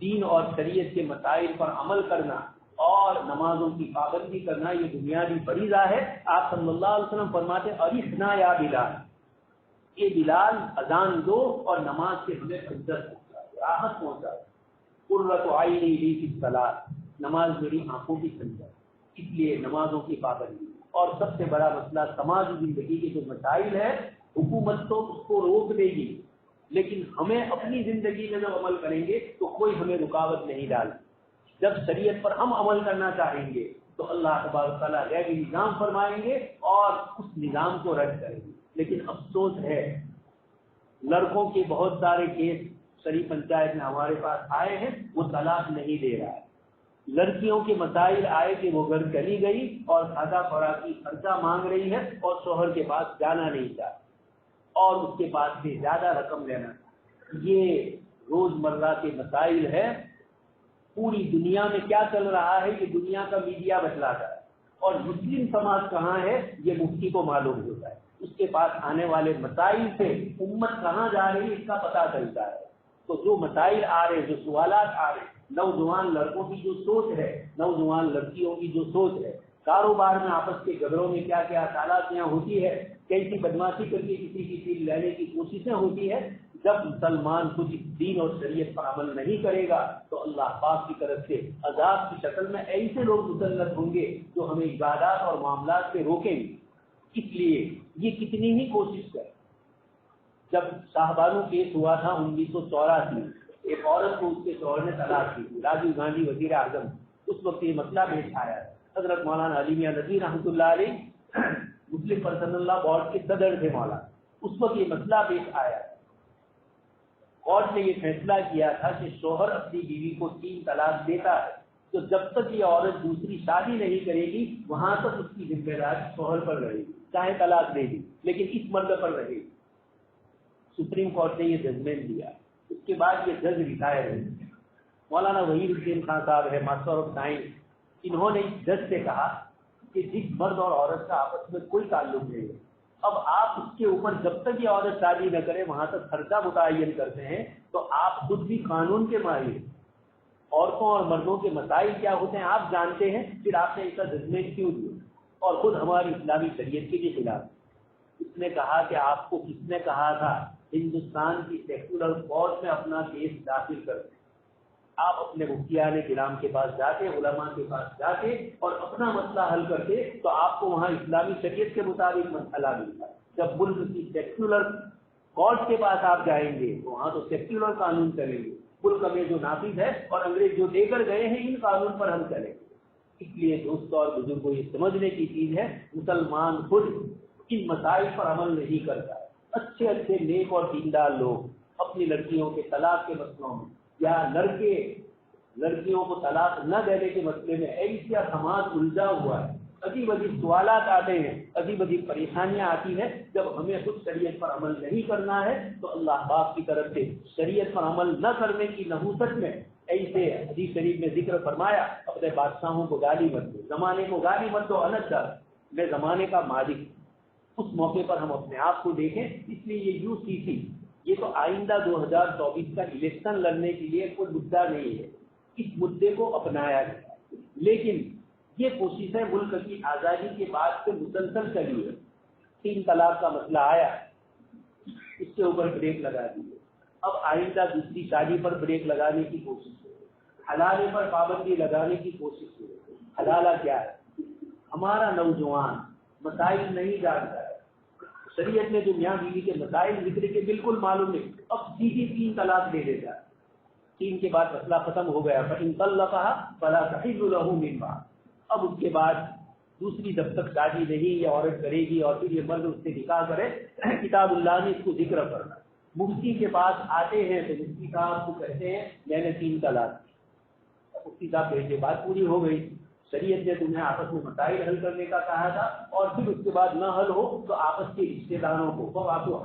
Speaker 2: دین اور شریعت کے مسائل پر عمل کرنا اور نمازوں کی پابندی کرنا یہ بنیادی فریضہ ہے۔ آپ صلی اللہ علیہ وسلم فرماتے اریحنا یا بلال، یہ بلال اذان دو اور نماز سے ہمیں عزت پہنچا، راحت پہنچا، قرۃ عینی لی فی الصلاۃ، نماز میری آنکھوں کی ٹھنڈک ہے۔ اس لیے نمازوں کی پابندی، اور سب سے بڑا مسئلہ سماجی زندگی کے جو مسائل ہے، حکومت تو اس کو روک دے گی، لیکن ہمیں اپنی زندگی میں جب عمل کریں گے تو کوئی ہمیں رکاوٹ نہیں ڈالے۔ جب شریعت پر ہم عمل کرنا چاہیں گے تو اللہ تبارک و تعالیٰ غیر نظام فرمائیں گے اور اس نظام کو رد کریں گے۔ لیکن افسوس ہے، لڑکوں کے بہت سارے کیس شریف پنچایت میں ہمارے پاس آئے ہیں، وہ طلاق نہیں دے رہا ہے۔ لڑکیوں کے مسائل آئے کہ وہ گھر چلی گئی اور کھاتا خوراکی خرچہ مانگ رہی ہے اور شوہر کے پاس جانا نہیں چاہتی اور اس کے پاس سے زیادہ رقم لینا۔ یہ روزمرہ کے مسائل ہے۔ پوری دنیا میں کیا چل رہا ہے یہ دنیا کا میڈیا بتلاتا ہے، اور مسلم سماج کہاں ہے یہ مفتی کو معلوم ہوتا ہے۔ اس کے پاس آنے والے مسائل سے امت کہاں جا رہی ہے اس کا پتہ چلتا ہے۔ تو جو مسائل آ رہے، جو سوالات آ رہے، نوجوان لڑکوں کی جو سوچ ہے، نوجوان لڑکیوں کی جو سوچ ہے، کاروبار میں آپس کے جھگڑوں میں کیا کیا چالاکیاں ہوتی ہے، کیسی بدماشی کر کے کسی کی چیز لینے کی کوششیں ہوتی ہے۔ جب مسلمان کچھ دین اور شریعت پر عمل نہیں کرے گا تو اللہ پاک کی طرف سے عذاب کی شکل میں ایسے لوگ مسلط ہوں گے جو ہمیں عبادات اور معاملات سے روکیں گے۔ اس لیے یہ کتنی ہی کوشش کرے۔ جب شاہبانو کیس ہوا تھا 1984 میں، ایک عورت کو اس کے شوہر نے طلاق دی تھی، راجیو گاندھی وزیر اعظم، اس وقت یہ مسئلہ پیش آیا۔ حضرت مولانا علی میاں نذیر رحمۃ اللہ علیہ مسلم پرسنل لا بورڈ کے صدر تھے مولانا، اس وقت یہ مسئلہ پیش آیا۔ کورٹ نے یہ فیصلہ کیا تھا کہ شوہر اپنی بیوی کو 3 طلاق دیتا ہے تو جب تک یہ عورت دوسری شادی نہیں کرے گی وہاں تک اس کی ذمہ داری شوہر پر رہے گی، چاہے طلاق دے دی لیکن اس مرد پر رہے گی۔ سپریم کورٹ نے یہ ججمنٹ دیا۔ اس کے بعد یہ جج ریٹائر ہوئے۔ مولانا وحید الدین خان صاحب ہے، ماسٹر آف سائنس، انہوں نے اس جج سے کہا کہ جس مرد اور عورت کا آپس میں کوئی تعلق نہیں ہے، اب آپ اس کے اوپر جب تک یہ عورت شادی نہ کرے وہاں تک خرچہ متعین کرتے ہیں تو آپ خود بھی قانون کے ماہر، عورتوں اور مردوں کے مسائل کیا ہوتے ہیں آپ جانتے ہیں، پھر آپ نے ایسا ججمنٹ کیوں دیا اور خود ہماری اسلامی شریعت کے بھی خلاف۔ اس نے کہا کہ آپ کو کس نے کہا تھا ہندوستان کی سیکولر کورٹ میں اپنا کیس داخل کرتے؟ آپ اپنے مفتیان کرام کے پاس جاتے، علماء کے پاس جاتے اور اپنا مسئلہ حل کرتے تو آپ کو وہاں اسلامی شریعت کے مطابق مسئلہ ملتا۔ جب ملک کی سیکولر کورٹ کے پاس آپ جائیں گے تو وہاں تو سیکولر قانون چلیں گے، ملک میں جو نافذ ہے اور انگریز جو دے کر گئے ہیں ان قانون پر ہم چلیں گے۔ اس لیے دوستوں اور بزرگوں یہ سمجھنے کی چیز ہے، مسلمان خود ان مسائل پر عمل نہیں کرتا ہے۔ اچھے اچھے نیک اور دیندار لوگ اپنی لڑکیوں کے طلاق کے مسئلوں میں یا لڑکیوں کو طلاق نہ دینے کے مسئلے میں ایسا سماج الجھا ہوا ہے، عجیب عجیب سوالات آتے ہیں، عجیب عجیب پریشانیاں آتی ہیں۔ جب ہمیں خود شریعت پر عمل نہیں کرنا ہے تو اللہ پاک کی طرف سے شریعت پر عمل نہ کرنے کی نحوست میں ایسے حدیث شریف میں ذکر فرمایا اپنے بادشاہوں کو گالی مت دو، زمانے کو گالی مت دو، انت میں زمانے کا مالک ہوں۔ اس موقع پر ہم اپنے آپ کو دیکھیں۔ اس لیے یہ UCC یہ تو آئندہ 2024 کا الیکشن لڑنے کے لیے کوئی مدعا نہیں ہے، اس مدعے کو اپنایا گیا، لیکن یہ کوششیں ملک کی آزادی کے بعد سے مسلسل چلی ہے۔ 3 طلاق کا مسئلہ آیا، اس کے اوپر بریک لگا دی، اب آئندہ دوسری شادی پر بریک لگانے کی کوشش ہے، حلالے پر پابندی لگانے کی کوشش ہے۔ حلالہ کیا ہے؟ ہمارا نوجوان مسائل نہیں جانتا ہے، شریعت میں جو میاں بیوی کے مسائل ذکر کے بالکل معلوم نہیں، اب سیدھی 3 طلاق دے دیتا ہے، 3 کے بعد مسئلہ ختم ہو گیا۔ فَإِن طَلَّقَهَا فَلَا تَحِلُّ لَهُ مِن بَعْدُ، اب اس کے بعد دوسری جب تک شادی نہیں یہ عورت کرے گی اور پھر یہ مرد اس سے نکاح کرے، کتاب اللہ نے اس کو ذکر کرنا۔ مفتی کے پاس آتے ہیں تو مفتی صاحب کو کہتے ہیں میں نے 3 طلاق دی، مفتی صاحب کہتے بات پوری ہو گئی، شریعت نے تمہیں آپس میں مسائل حل کرنے کا کہا تھا اور پھر اس کے بعد نہ حل ہو تو آپس کے رشتے داروں کو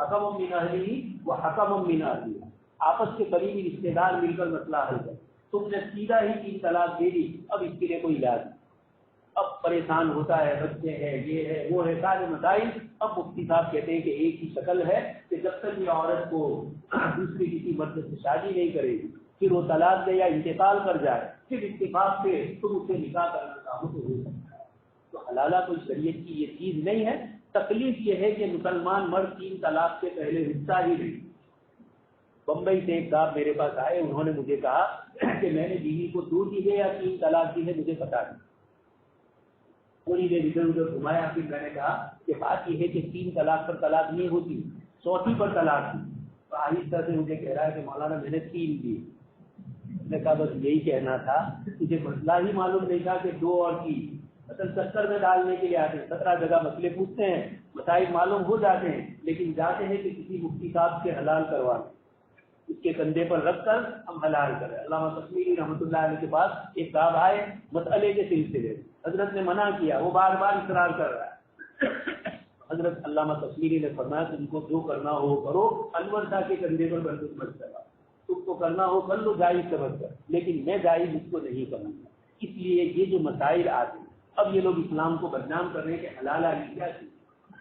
Speaker 2: حکم من اہلہ و حکم من اہلہ، آپس کے قریبی رشتے دار مل کر مسئلہ حل کر۔ تم نے سیدھا ہی 3 طلاق دے دی، اب اس کے لیے کوئی علاج نہیں۔ اب پریشان ہوتا ہے، بچے ہیں، یہ ہے وہ ہے، سارے مسائل۔ اب مفتی صاحب کہتے ہیں کہ ایک ہی شکل ہے کہ جب تک یہ عورت کو دوسری کسی مرد سے شادی نہیں کرے گی، پھر وہ طلاق دے یا انتقال کر جائے، پھر اتفاق سے تم اسے نکاح کرنا چاہو تو ہو سکتا ہے۔ تو حلالہ کوئی شریعت کی یہ چیز نہیں ہے۔ تکلیف یہ ہے کہ مسلمان مرد 3 طلاق سے پہلے حصہ ہی نہیں۔ بمبئی سے ایک صاحب میرے پاس آئے، انہوں نے مجھے کہا کہ میں نے بیوی کو 2 دی ہے یا 3 طلاق دی ہے مجھے پتا نہیں۔ تھوڑی دیر ادھر ادھر گھمایا، پھر میں نے کہا کہ بات یہ ہے کہ 3 طلاق پر طلاق نہیں ہوتی، 4تھی پر طلاق دی۔ تو آہستہ سے مجھے کہہ رہا ہے کہ مولانا میں نے 3 دی۔ میں نے کہا بس یہی کہنا تھا، مجھے مسئلہ ہی معلوم نہیں تھا کہ 2 اور 3 اصل 70 میں ڈالنے کے لیے آتے ہیں، 17 جگہ مسئلے پوچھتے ہیں، مسائل معلوم ہو جاتے ہیں، لیکن جاتے ہیں کہ کسی مفتی صاحب سے حلال کروانے، اس کے کندھے پر رکھ کر ہم حلال کریں۔ علامہ کشمیری رحمۃ اللہ علیہ کے پاس ایک صاحب آئے مسئلے کے سلسلے، حضرت نے منع کیا، وہ بار بار اصرار کر رہا ہے۔ حضرت علامہ کشمیری نے فرمایا تم کو جو کرنا ہو کرو، انور شاہ کے کندھے پر بندوق مت چلا، تم کو کرنا ہو کر لو جائز سمجھ کر، لیکن میں جائز اس کو نہیں کروں گا۔ اس لیے یہ جو مسائل آتے ہیں، اب یہ لوگ اسلام کو بدنام کر رہے ہیں کہ حلال علی کیا چیز،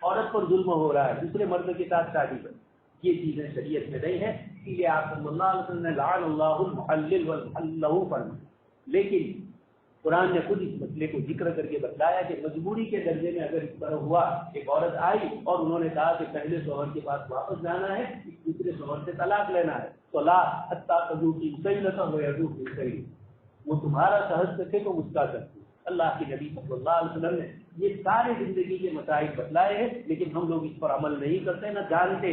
Speaker 2: عورت پر ظلم ہو رہا ہے دوسرے مرد کے ساتھ شادی کر، یہ چیزیں شریعت میں نہیں ہے۔ اسی لیے آپ صلی اللہ علیہ وسلم نے لعن اللہ المحلل والمحلل فرمایا، لیکن قرآن نے خود اس مسئلے کو ذکر کر کے بتلایا کہ مجبوری کے درجے میں اگر اس طرح ہوا، ایک عورت آئی اور انہوں نے کہا کہ پہلے شوہر کے پاس واپس جانا ہے، دوسرے شوہر سے طلاق لینا ہے، تو لا حتیٰ تذوق العصیلۃ ویذوق العسیر، وہ تمہارا سہج سکے تو مسکا سکتے۔ اللہ کے نبی صلی اللہ علیہ وسلم نے یہ سارے زندگی کے مسائل بتلائے ہیں، لیکن ہم لوگ اس پر عمل نہیں کرتے، نہ جانتے،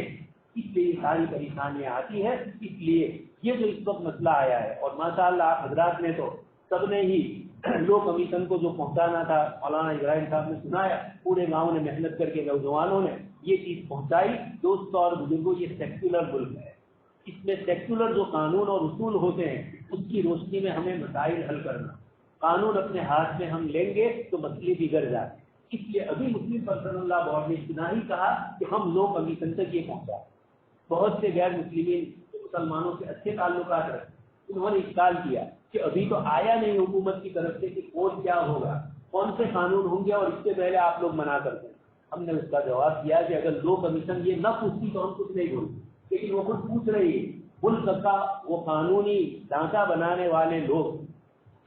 Speaker 2: اس لیے یہ ساری پریشانیاں آتی ہیں۔ اس لیے یہ جو اس وقت مسئلہ آیا ہے، اور ماشاء اللہ آپ حضرات نے تو سب نے ہی لو کمیشن کو جو پہنچانا تھا، مولانا ابراہیم صاحب نے سنایا، پورے گاؤں نے محنت کر کے نوجوانوں نے یہ چیز پہنچائی۔ دوستوں اور بزرگوں، یہ سیکولر ملک ہے، اس میں سیکولر جو قانون اور اصول ہوتے ہیں اس کی روشنی میں ہمیں مسائل حل کرنا، قانون اپنے ہاتھ میں ہم لیں گے تو مسئلے بگڑ جاتے ہیں۔ اس لیے ابھی مسلم پرسنل لا بورڈ نے اتنا ہی کہا کہ ہم لو کمیشن تک یہ پہنچا۔ بہت سے غیر مسلمین مسلمانوں سے اچھے تعلقات رکھتے، انہوں نے اشکال کیا کہ ابھی تو آیا نہیں حکومت کی طرف سے کہ کوڈ کیا ہوگا، کون سے قانون ہوں گے، اور اس سے پہلے آپ لوگ منع کرتے ہیں۔ ہم نے اس کا جواب دیا کہ اگر لو کمیشن یہ نہ پوچھتی تو ہم کچھ نہیں بولتے، لیکن وہ خود پوچھ رہی ہے۔ ملک کا وہ قانونی ڈھانچہ بنانے والے لوگ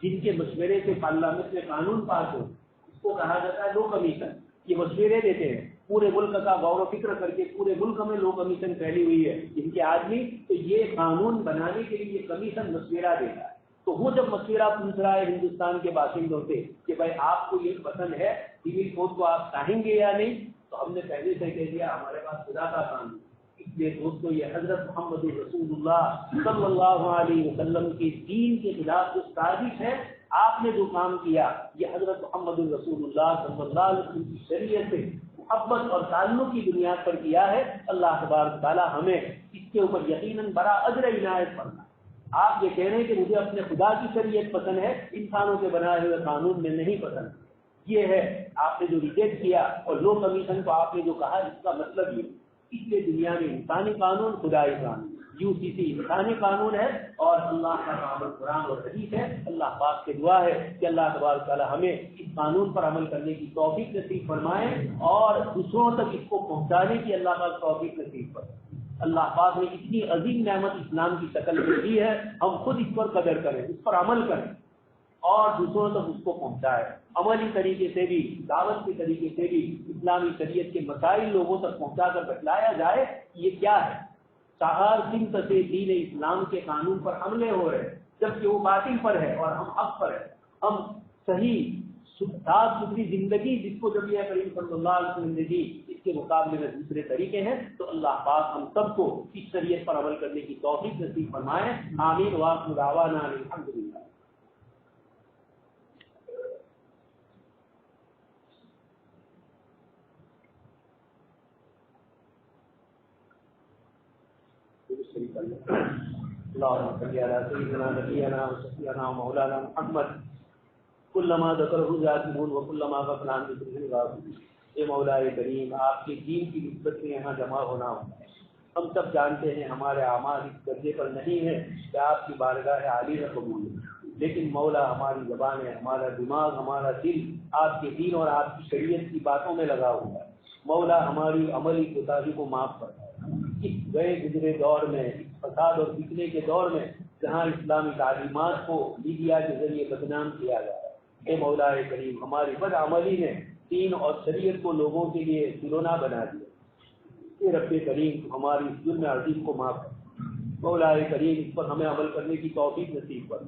Speaker 2: جن کے مشورے سے پارلیمنٹ میں قانون پاس ہو، اس کو کہا جاتا ہے لو کمیشن۔ یہ مشورے دیتے ہیں، پورے ملک کا غور و فکر کر کے پورے ملک میں لو کمیشن پھیلی ہوئی ہے ان کے آدمی، تو یہ قانون بنانے کے لیے یہ کمیشن مشورہ دیتا ہے۔ تو وہ جب مشورہ پوچھ رہا ہے ہندوستان کے باشندوں سے کہ بھائی آپ کو یہ پسند ہے، سول کوڈ کو آپ چاہیں گے یا نہیں، تو ہم نے پہلے سے کہہ دیا ہمارے پاس خدا کا قانون۔ اس لیے دوستو، یہ حضرت محمد رسول اللہ صلی اللہ علیہ وسلم کے دین کے خلاف جو سازش ہے، آپ نے جو کام کیا، یہ حضرت محمد رسول اللہ صلی اللہ علیہ وسلم کی شریعت سے محبت اور تعلق کی بنیاد پر کیا ہے۔ اللہ تبارک تعالیٰ ہمیں اس کے اوپر یقیناً بڑا اجر عنایت فرمائے۔ آپ یہ کہہ رہے ہیں کہ مجھے اپنے خدا کی شریعت پسند ہے، انسانوں کے بنائے ہوئے قانون میں نہیں پسند، یہ ہے آپ نے جو ریجیکٹ کیا، اور لو کمیشن کو آپ نے جو کہا، اس کا مطلب یہ۔ اس لیے دنیا میں انسانی قانون خدائی قانون، UCC انسانی قانون ہے، اور اللہ کا قانون قرآن اور حدیث ہے۔ اللہ پاک سے دعا ہے کہ اللہ تبارک تعالیٰ ہمیں اس قانون پر عمل کرنے کی توفیق نصیب فرمائے، اور دوسروں تک اس کو پہنچانے کی اللہ کا توفیق نصیب فرمائے۔ اللہ پاک نے اتنی عظیم نعمت اسلام کی شکل میں دی ہے، ہم خود اس پر قدر کریں، اس پر عمل کریں، اور دوسروں تک اس کو پہنچائے۔ عملی طریقے سے بھی، دعوت کے طریقے سے بھی اسلامی شریعت کے مسائل لوگوں تک پہنچا کر بتلایا جائے یہ کیا ہے۔ سہار سمت سے دین اسلام کے قانون پر حملے ہو رہے ہیں، جبکہ وہ باطل پر ہے اور ہم حق پر ہیں۔ ہم صحیح صاف ستھری زندگی جس کو جب یہ کریم صلی اللہ علیہ وسلم نے دی، اس کے مقابلے میں دوسرے طریقے ہیں، تو اللہ پاک ہم سب کو اس شریعت پر عمل کرنے کی توفیق نصیب فرمائے۔ آمین وآخر دعوانا الحمدللہ۔ اللهم صل على سيدنا نبينا وشفيعنا ومولانا محمد كلما ذكره ذاكرون وكلما غفل عن ذكره غافلون۔ اے مولا کریم، آپ کے دین کی نسبت میں یہاں جمع ہونا ہوتا ہے۔ ہم سب جانتے ہیں ہمارے اعمال اس درجے پر نہیں ہے کہ آپ کی بارگاہ عالی میں قبول ہے، لیکن مولا ہماری زبانیں، ہمارا دماغ، ہمارا دل آپ کے دین اور آپ کی شریعت کی باتوں میں لگا ہوا ہے۔ مولا ہماری عملی کوتاہی کو معاف فرمائے۔ اس گئے گزرے دور میں، اس فساد اور فتنے کے دور میں جہاں اسلامی تعلیمات کو میڈیا کے ذریعے بدنام کیا گیا ہے، اے مولا کریم ہماری بد عملی نے دین اور شریعت کو لوگوں کے لیے کھلونا بنا دیا۔ اے رب کریم ہماری ظلم عظیم کو معاف کر۔ مولا کریم اس پر ہمیں عمل کرنے کی توفیق نصیب کر۔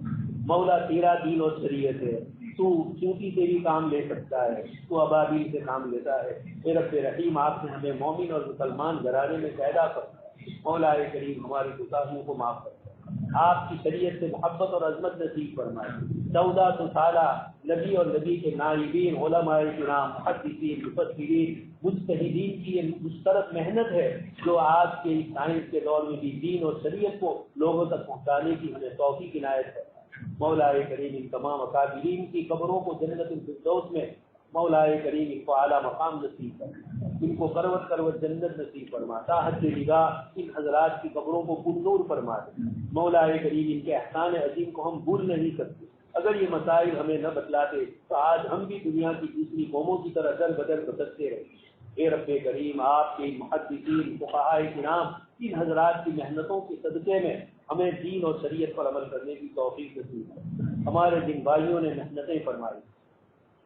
Speaker 2: مولا تیرا دین اور شریعت ہے، تو چونٹی سے بھی کام لے سکتا ہے، تو ابابیل سے کام لیتا ہے۔ اے رب رحیم آپ نے ہمیں مومن اور مسلمان گھرانے میں پیدا کر۔ مولا کریم ہماری کوتاہیوں کو معاف کر، آپ کی شریعت سے محبت اور عظمت نصیب فرمائے۔ 1400 سالہ نبی اور نبی کے نائبین، علماء کرام، محدثین، مفسرین، مجتہدین کی یہ مشترک محنت ہے جو آج کے اس سائنس کے دور میں بھی دین اور شریعت کو لوگوں تک پہنچانے کی ہمیں توفیق عنایت ہے۔ مولا کریم ان تمام اکابرین کی قبروں کو جنت الفردوس میں مولا کریم ان کو اعلیٰ مقام نصیب فرما، ان کو کروٹ کروٹ جنت نصیب فرما، تحت نگاہ ان حضرات کی قبروں کو پر نور فرما دے۔ مولا کریم ان کے احسان عظیم کو ہم بھول نہیں سکتے۔ اگر یہ مسائل ہمیں نہ بتلاتے تو آج ہم بھی دنیا کی دوسری قوموں کی طرح در بدر بھٹکتے رہتے۔ اے رب کریم آپ کے محدثین، فقہاء کرام، ان حضرات کی محنتوں کے صدقے میں ہمیں دین اور شریعت پر عمل کرنے کی توفیق نصیب ہے۔ ہمارے جن بھائیوں نے محنتیں فرمائی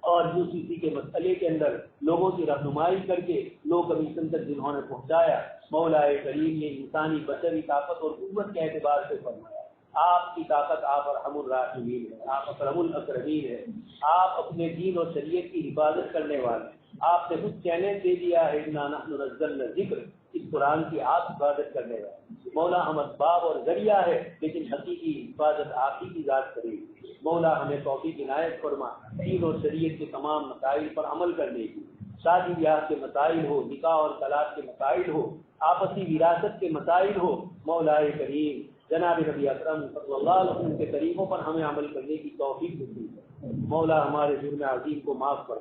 Speaker 2: اور یوسیسی کے مسئلے کے اندر لوگوں کی رہنمائی کر کے لو کمیشن تک جنہوں نے پہنچایا، مولا کریم نے انسانی بشری طاقت اور قوت کے اعتبار سے فرمایا آپ کی طاقت، آپ ارحم الراحمین ہے، آپ اکرم الاکرمین ہے، آپ اپنے دین اور شریعت کی حفاظت کرنے والے ہیں۔ آپ نے کچھ چیلنج دے دیا ہے، انا نحن نزلنا الذکر، اس قرآن کی آپ حفاظت کرنے والے۔ مولا ہم اسباب اور ذریعہ ہے لیکن حقیقی حفاظت آپ ہی کی ذات کرے گی۔ مولا ہمیں توفیق عنایت فرما دین اور شریعت کے تمام مسائل پر عمل کرنے کی، شادی بیاہ کے مسائل ہو، نکاح اور طلاق کے مسائل ہو، آپسی وراثت کے مسائل ہو، مولا کریم جناب نبی اکرم صلی اللہ علیہ وسلم کے طریقوں پر ہمیں عمل کرنے کی توفیق نصیب ہے۔ مولا ہمارے جرم عظیم کو معاف کر،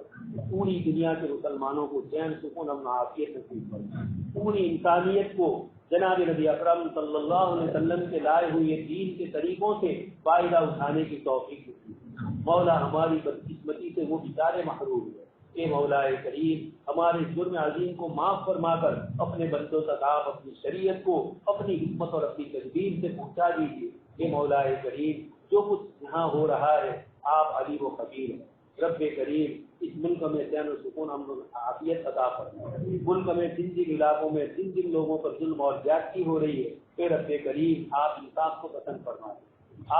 Speaker 2: پوری دنیا کے مسلمانوں کو چین سکون امن عافیت نصیب کر، پوری انسانیت کو جناب نبی اکرم صلی اللہ علیہ وسلم کے لائے ہوئے دین کے طریقوں سے فائدہ اٹھانے کی توفیق نصیب۔ مولا ہماری بدقسمتی سے وہ بیچارے محروم ہیں، اے مولا کریم ہمارے جرم عظیم کو معاف فرما کر اپنے بندوں تک آپ اپنی شریعت کو اپنی حکمت اور اپنی تدبیر سے پہنچا دیجیے۔ اے مولا کریم جو کچھ یہاں ہو رہا ہے آپ علیم و خبیر ہیں۔ رب کریم اس ملک میں چین و سکون امن و عافیت عطا فرمائے۔ ملک میں جن جن علاقوں میں جن جن لوگوں پر ظلم اور زیادتی ہو رہی ہے، اے رب کریم آپ انصاف کو پسند فرمائے،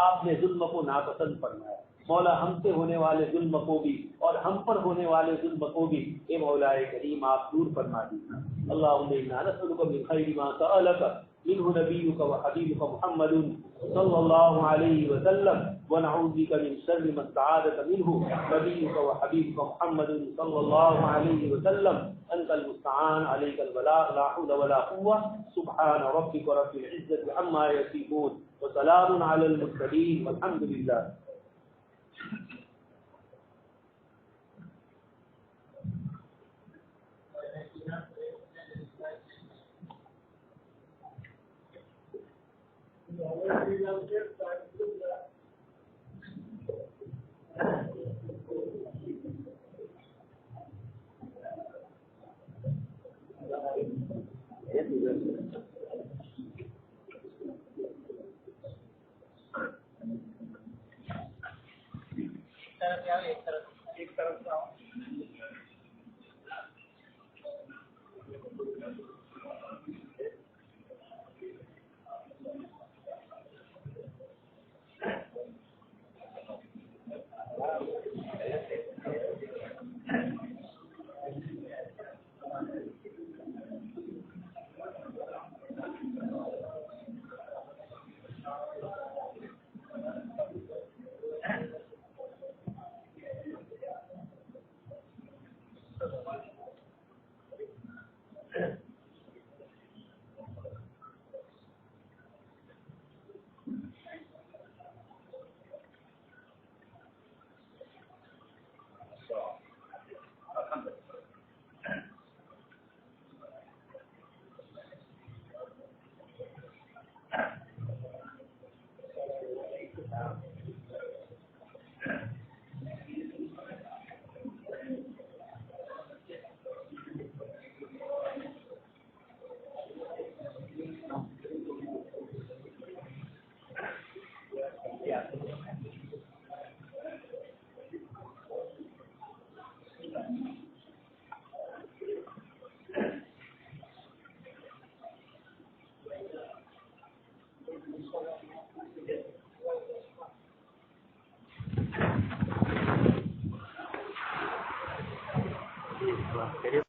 Speaker 2: آپ نے ظلم کو ناپسند فرمایا۔ مولا ہم سے ہونے والے ظلم کو بھی اور ہم پر ہونے والے ظلم کو بھی اے مولا کریم آپ دور فرما دیجیے۔ اللهم انا نسألك من خير ما سألك منه نبيك وحبيبك محمد صلى الله عليه وسلم، ونعوذ بك من شر ما استعاذك منه نبيك وحبيبك محمد صلى الله عليه وسلم، أنت المستعان عليك البلاغ، لا حول ولا قوة، سبحان ربك رب العزة عما يصفون، وسلام على المرسلين، والحمد لله۔ ایک طرف سے
Speaker 3: کریے